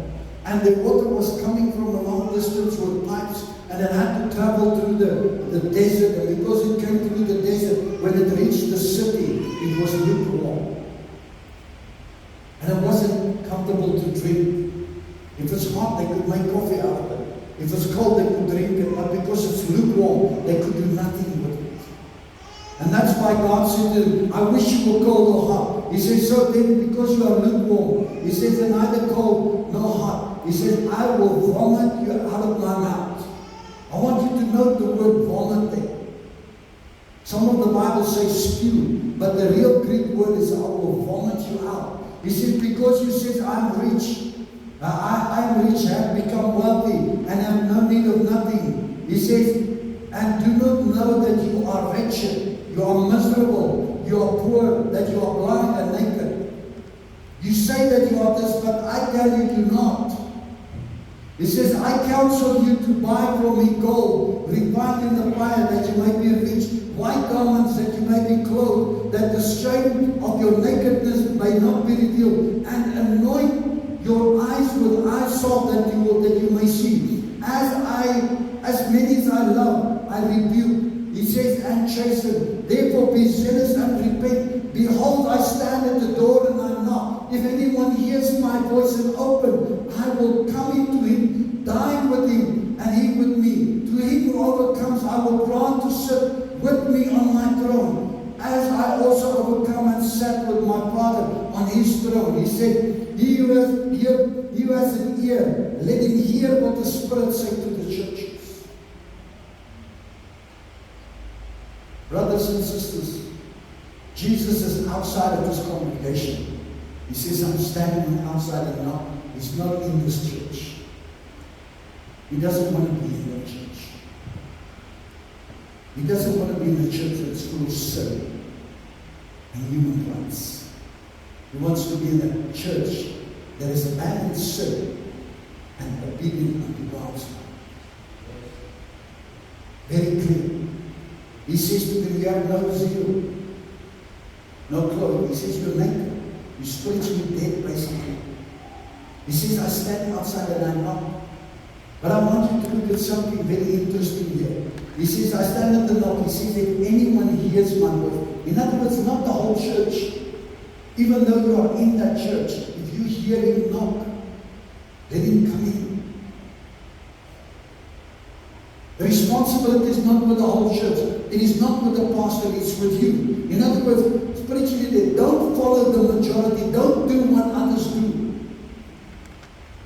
And the water was coming from a long distance with pipes, and it had to travel through the desert. And because it came through the desert, when it reached the city, it was lukewarm. And it wasn't comfortable to drink. If it's hot, they could make coffee out of it. If it's cold, they could drink it. But because it's lukewarm, they could do nothing with it. And that's why God said to them, I wish you were cold or hot. He says, so then because you are lukewarm, He says, they're neither cold nor hot. He says, I will vomit you out of my mouth. I want you to note the word vomit there. Some of the Bible says spew, but the real Greek word is I will vomit you out. He says, because you said I'm rich, I'm rich, I have become wealthy, and have no need of nothing. He says, and do not know that you are wretched, you are miserable, you are poor, that you are blind and naked. You say that you are this, but I tell you, do not. He says, I counsel you to buy from me gold, refined in the fire, that you may be rich, white garments, that you may be clothed, that the shame of your nakedness may not be revealed, and anoint your eyes with eye salt, that you may see. As many as I love, I rebuke. He says, and chasten. Therefore be zealous and repent. Behold, I stand at the door and I knock. If anyone hears my voice and open, I will come into him, dine with him, and he with me. To him who overcomes, I will grant to sit with me on my throne, as I also overcome and sat with my Father on His throne. He said, he who has an ear, let him hear what the Spirit says to the churches. Brothers and sisters, Jesus is outside of His congregation. He says, I'm standing outside and knock. He's not in this church. He doesn't want to be in the church. He doesn't want to be in a church that's full of sin and human rights. He wants to be in a church that is abandoned sin and obedient unto God's word. Very clear. He says to them, you have no zeal, no clothes. He says, you're naked. You're spiritually dead, basically. He says, I stand outside and I knock. But I want you to look at something very interesting here. He says, I stand at the knock. He says, if anyone hears my word. In other words, not the whole church. Even though you are in that church, if you hear him knock, let him come in. The responsibility is not with the whole church. It is not with the pastor, it's with you. In other words, spiritually led. Don't follow the majority. Don't do what others do.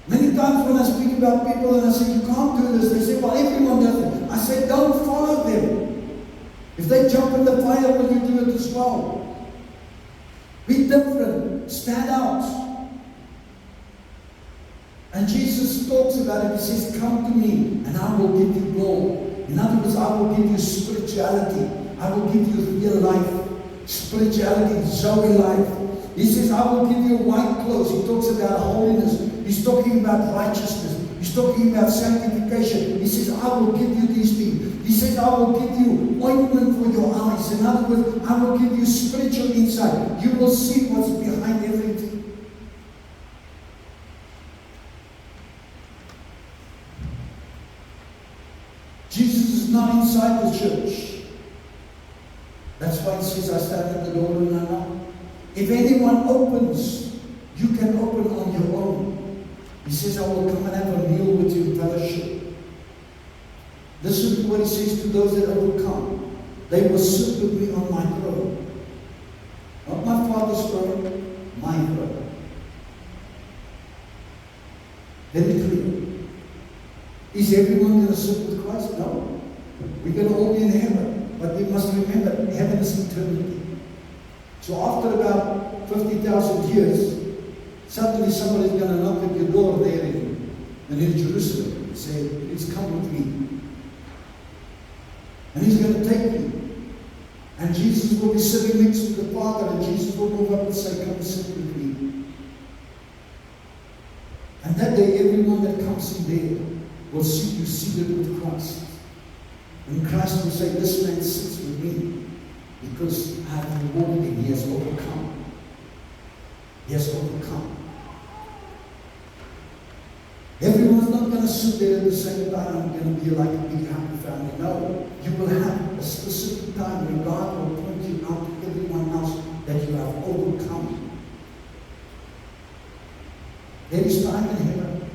Many times when I speak about people and I say, you can't do this, they say, well, everyone does it. I say, don't follow them. If they jump in the fire, will you do it as well? Be different. Stand out. And Jesus talks about it. He says, come to me and I will give you gold. In other words, I will give you spirituality. I will give you real life. Spirituality, Zoe life. He says, I will give you white clothes. He talks about holiness. He's talking about righteousness. He's talking about sanctification. He says, I will give you these things. He says, I will give you ointment for your eyes. In other words, I will give you spiritual insight. You will see what's behind everything. Jesus is not inside the church. That's why he says, I stand at the door and I knock. If anyone opens, you can open on your own. He says, I will come and have a meal with you in fellowship. Listen to what he says to those that overcome. They will sit with me on my throne. Not my Father's throne, my throne. Very clear. Is everyone going to sit with Christ? No. We're going to all be in heaven. But we must remember, heaven is eternity. So after about 50,000 years, suddenly somebody's going to knock at your door there in Jerusalem and say, please come with me. And he's going to take you. And Jesus will be sitting next to the Father, and Jesus will move up and say, come sit with me. And that day, everyone that comes in there will see you seated with Christ. And Christ will say, this man sits with me because I have rewarded him. He has overcome. He has overcome. Everyone's not going to sit there at the same time and going to be like a big happy family. No. You will have a specific time when God will point you out to everyone else that you have overcome. There is time in heaven.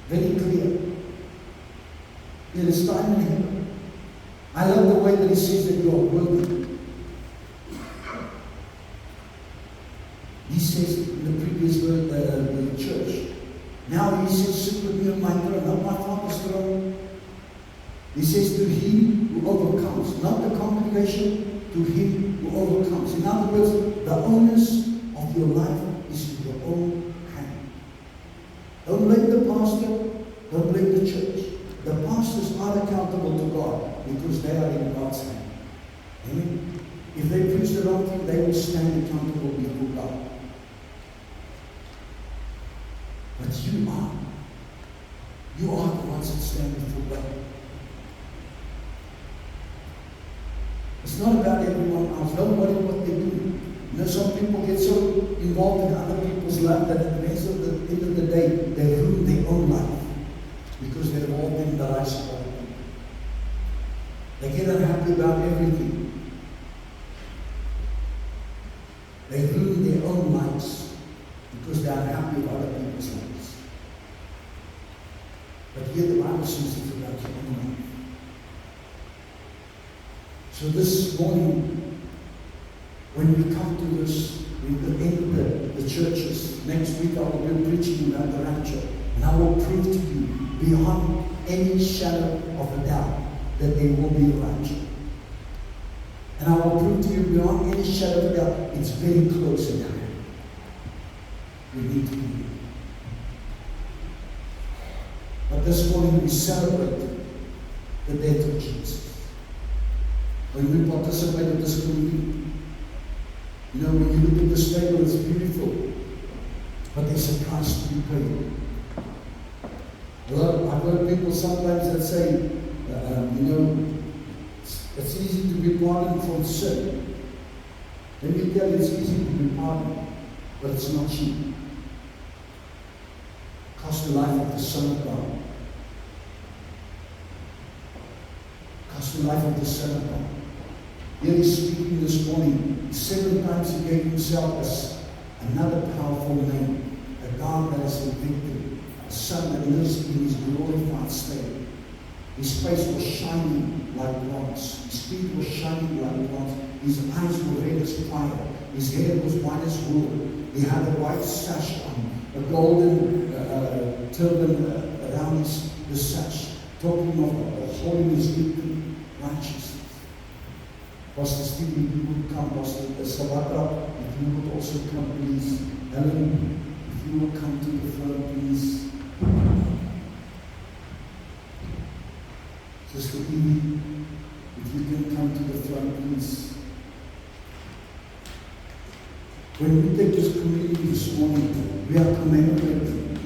Very clear. There is time in heaven. I love the way that he says that you are worthy. He says in the previous word, the church. Now he says, sit with me on my throne, not my Father's throne. He says, to him who overcomes, not the congregation, to him who overcomes. In other words, the onus of your life is in your own hand. Don't blame the pastor, don't blame the church. The pastors are accountable to God because they are in God's hand. Amen. If they preach the wrong thing, they will stand accountable before God. But you are the ones that stand before God. It's not about everyone else. Don't worry what they do. You know, some people get so involved in other people's life that at the end of the day, they ruin their own life because they're involved in the lives of other people. They get unhappy about everything. They ruin their own lives because they are unhappy with other people's lives. But here the Bible says it's about your own life. So this morning, when we come to this, we will enter the churches. Next week I will be preaching about the rapture. And I will prove to you, beyond any shadow of a doubt, that there will be a rapture. And I will prove to you, beyond any shadow of a doubt, it's very close in hand. We need to be here. But this morning we celebrate the death of Jesus. When we participate in this community, you know, when you look at this table, it's beautiful, but there's a price to be paid. I've heard people sometimes that say, you know, it's easy to be pardoned from sin. Let me tell you, it's easy to be pardoned, but it's not cheap. It cost the life of the Son of God. It cost the life of the Son of God. Here he's speaking this morning. 7 times he gave himself as another powerful name, a God that is in victory, a Son that lives in his glorified state. His face was shining like bronze. His feet were shining like bronze. His eyes were red as fire. His hair was white as wool. He had a white sash on, a golden turban around the sash, talking of holiness, and righteousness. Pastor Steve, if you would come, Pastor Savatra, if you would also come, please. Helen, if you would come to the front, please. Sister Evie, if you can come to the front, please. When we take this community this morning, we are commemorating.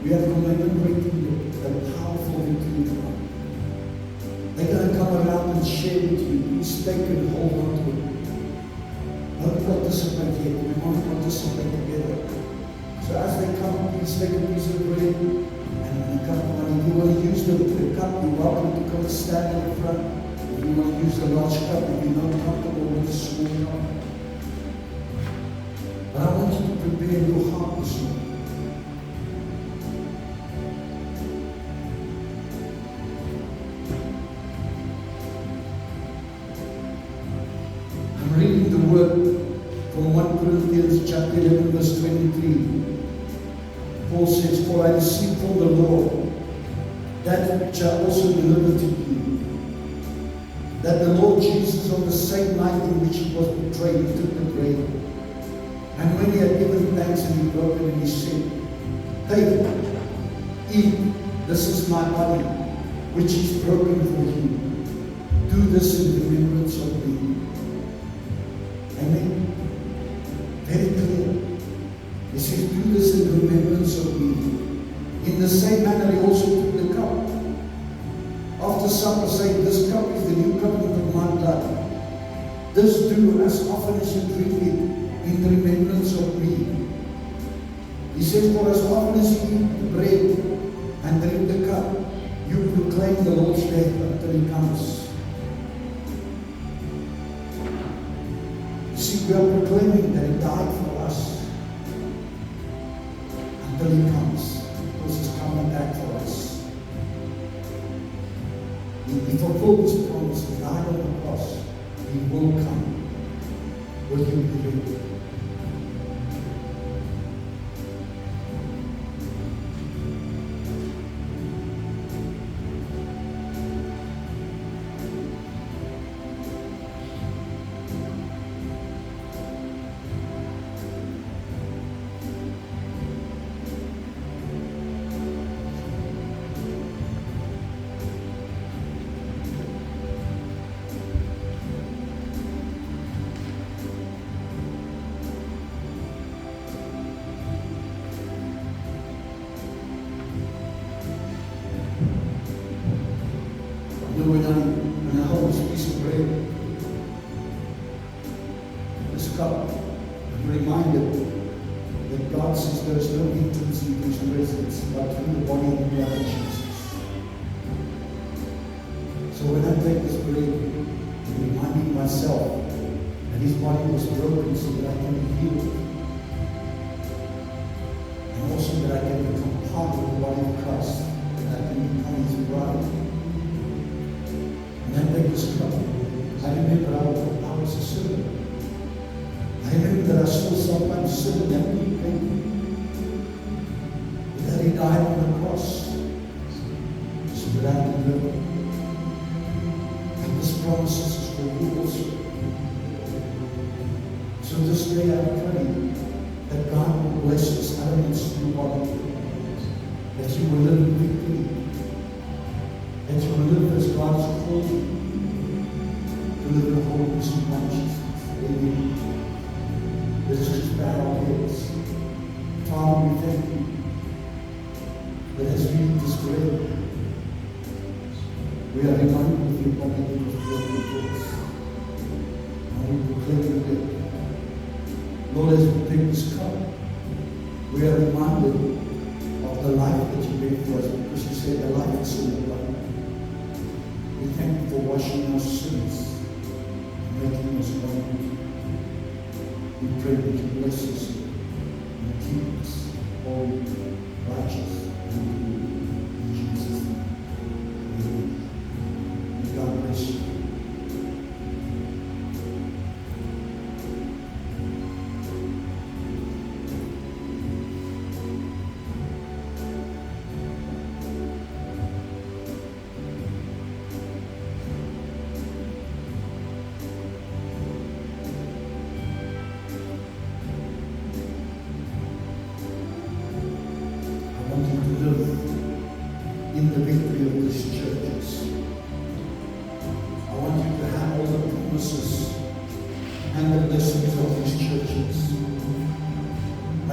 We are commemorating the powerful victory of God. They're going to come around and share with you. Please take and hold on to it. Don't participate yet. We want to participate together. So as they come, please take a piece of bread and a cup. And if you want to use the cup, you're welcome to come and stand in the front. If you want to use the large cup, if you're not comfortable with the small cup. But I want you to prepare your heart this morning. I'm reading the word from 1 Corinthians chapter 11 verse 23. Paul says, "For I received from the Lord that which I also delivered to you, that the Lord Jesus on the same night in which he was betrayed took the bread. And when he had given thanks and he broke it and he said, 'Take, eat, this is my body, which is broken for you. Do this in remembrance of me.'" Amen. Very clear. He says, "Do this in remembrance of me." In the same manner, he also took the cup after supper, saying, "This cup is the new covenant of my blood. This do as often as you drink it in remembrance of me." He says, "For as often as you eat the bread and drink the cup, you proclaim the Lord's death until he comes." You see, we are proclaiming that he died for us until he comes, because he's coming back for us. He fulfilled his promise. He died on the cross. He will come. Will you be ready? When I hold this piece of bread, this cup, I'm reminded that God says there is no entrance into his presence but through the body and blood of Jesus. So when I take this bread, I'm reminding myself that his body was broken so that I can be healed. And also that I can become part of the body of Christ, that I can become his bride. And I take this cup. I remember I was a sinner. I remember that I still sometimes sin and that weeping. But that he died on the cross so that I can live. And this promise is for you also. So this day I pray that God will bless this elements in your body. That you will live in victory. That you will live as God has called you to live in holiness and righteousness. Amen. Let's just bow our heads. Father, we thank you that as we eat this bread, we are reminded of your body that was broken for us. And we proclaim your death. Lord, as we take this cup, we are reminded of the life that you gave for us, because you said the life is in the blood. We thank you for washing our sins and making us holy. We pray that you bless us and keep us holy, righteous, and good. In Jesus' name. Amen. May God bless you.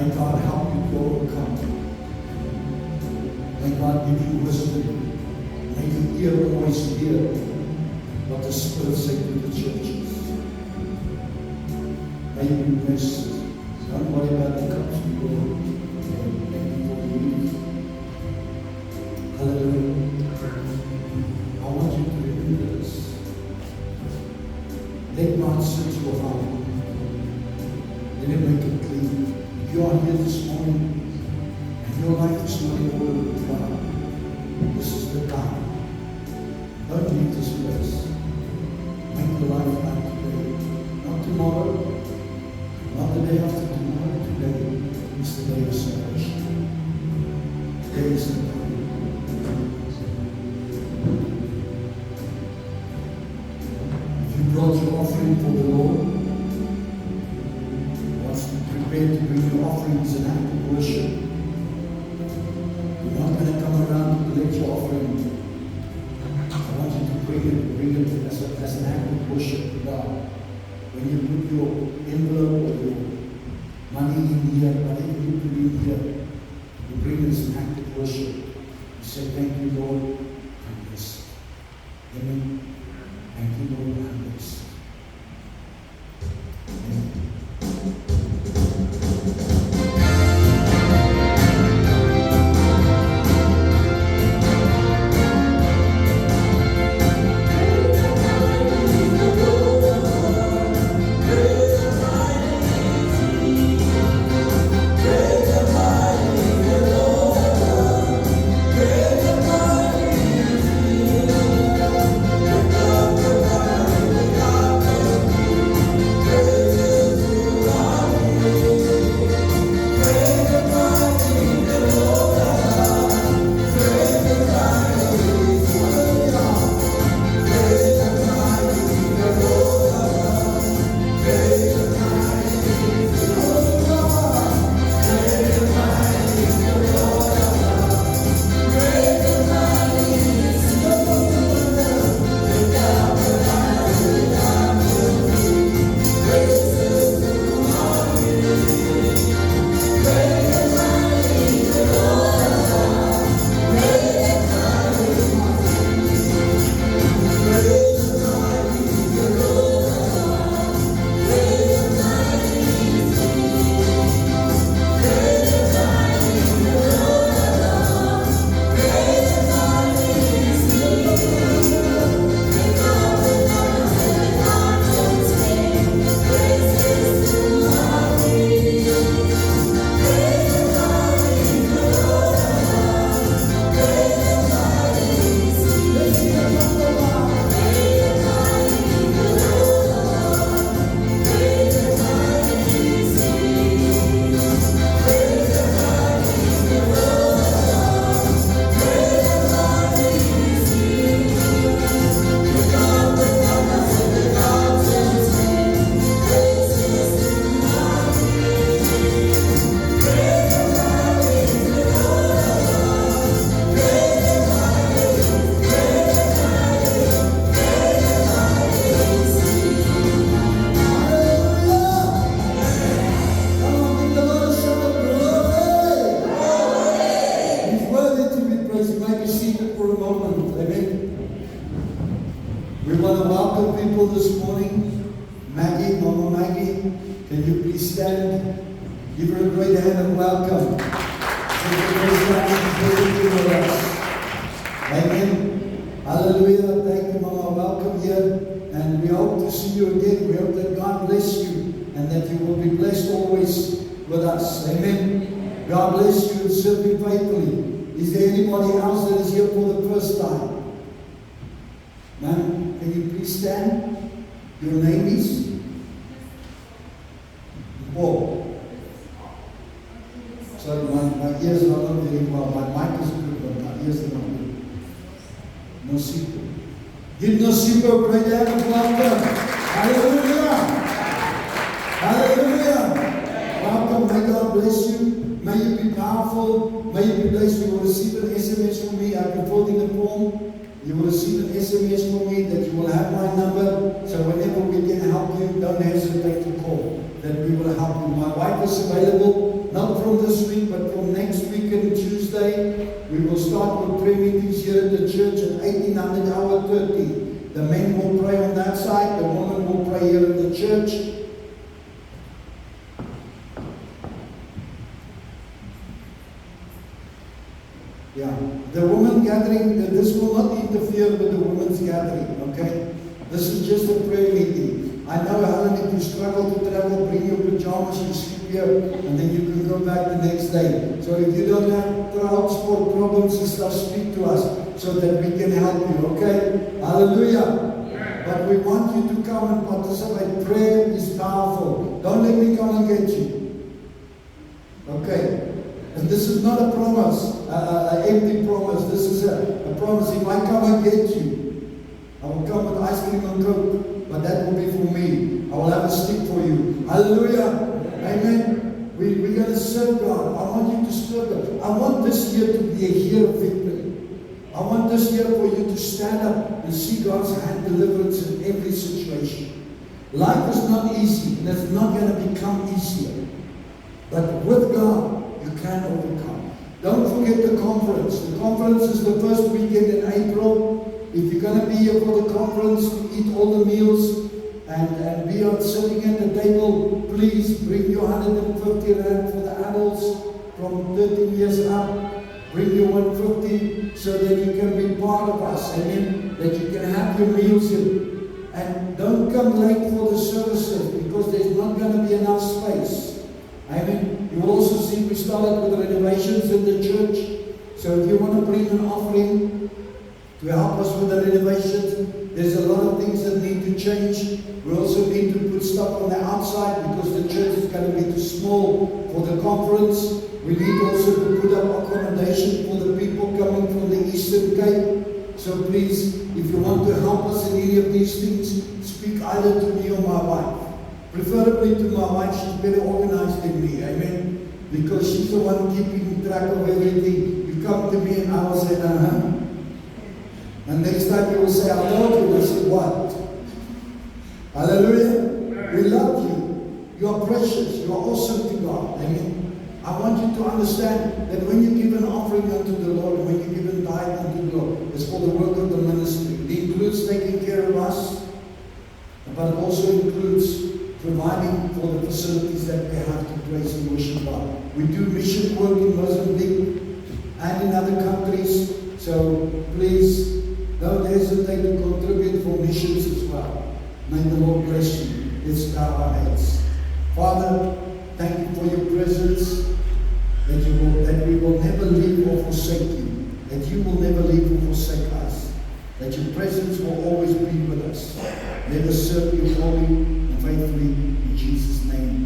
May God help you to overcome. May God give you wisdom. May you hear always hear what the Spirit said to the churches. May you be blessed. Don't worry about the cups you go. Thank you for you. Hallelujah. I want you to remember this. Let God search your heart. Let Him make it clean. If you are here this morning and your life is not in order with God, this is the time. Don't leave this place. Make your life right today. Not tomorrow. Not the day after tomorrow. Today is the day of salvation. Today is the time. If you brought your offering for the Lord, prepared to bring your offerings and act of worship. You're not going to come around to collect your offering. I want you to bring it as an act of worship to God. When you put your envelope or your money in here, whatever you put in here, you bring it as an act of worship. You say, thank you, Lord, I'm blessed. Amen. Thank you, Lord, I'm blessed. Amen. Give her a great hand of welcome. Amen. Hallelujah. Thank you, Mama. Welcome here. And we hope to see you again. We hope that God bless you and that you will be blessed always with us. Amen. God bless you and serve you faithfully. Is there anybody else that is here for the first time? Ma'am, can you please stand? Your name is? Paul. Sorry, my ears are not very well. My mic is good, but my ears are not good. Nosipo. Give Nosipo a great hand of welcome. Hallelujah. Hallelujah. Welcome. May God bless you. May you be powerful. May you be blessed. You will receive an SMS from me. I can fill in the form. You will receive an SMS from me that you will have my number. So whenever we can help you, don't hesitate to call. that we will help you. My wife is available, not from this week, but from next week and Tuesday. We will start with prayer meetings here at the church at 1800 hour 30. The men will pray on that side, the women will pray here in the church. Yeah, the women gathering, this will not interfere with the women's gathering, okay? This is just a prayer meeting. I know, Helen, if you struggle to travel, bring your pajamas, you sleep here, and then you can go back the next day. So if you don't have transport problems and stuff, speak to us so that we can help you, okay? Hallelujah. But we want you to come and participate. Prayer is powerful. Don't let me come and get you. Okay? And this is not a promise, an empty promise. This is a promise. If I come and get you, I will come with ice cream and coke, but that will be for me. I will have a stick for you. Hallelujah. Amen. We're going to serve God. I want you to serve God. I want this year to be a year of victory. I want this year for you to stand up and see God's hand deliverance in every situation. Life is not easy, and it's not going to become easier. But with God, you can overcome. Don't forget the conference. The conference is the first weekend in April. If you're going to be here for the conference, eat all the meals, and we are sitting at the table, please bring your 150 rand for the adults from 13 years up. Bring your 150 so that you can be part of us. Amen. That you can have your meals here. And don't come late for the services because there's not going to be enough space. Amen. You will also see we started with renovations in the church. So if you want to bring an offering to help us with the renovations, there's a lot of things that need to change. We also need to put stuff on the outside because the church is going to be too small for the conference. We need also to put up accommodation for the people coming from the Eastern Cape. So please, if you want to help us in any of these things, speak either to me or my wife. Preferably to my wife, she's better organized than me, amen? Because she's the one keeping track of everything. You come to me and I will say, And next time you will say, I told you. I say, what? Hallelujah. We love you. You are precious. You are awesome to God. Amen. I want you to understand that when you give an offering unto the Lord, when you give a tithe unto the Lord, it's for the work of the ministry. It includes taking care of us, but it also includes providing for the facilities that we have to praise and worship God. We do mission work in Mozambique and in other countries, so please don't hesitate to contribute for missions as well. May the Lord bless you. Let's bow our heads. Father, thank you for your presence, that we will never leave or forsake you, that you will never leave or forsake us, that your presence will always be with us. Let us serve you fully and faithfully in Jesus' name.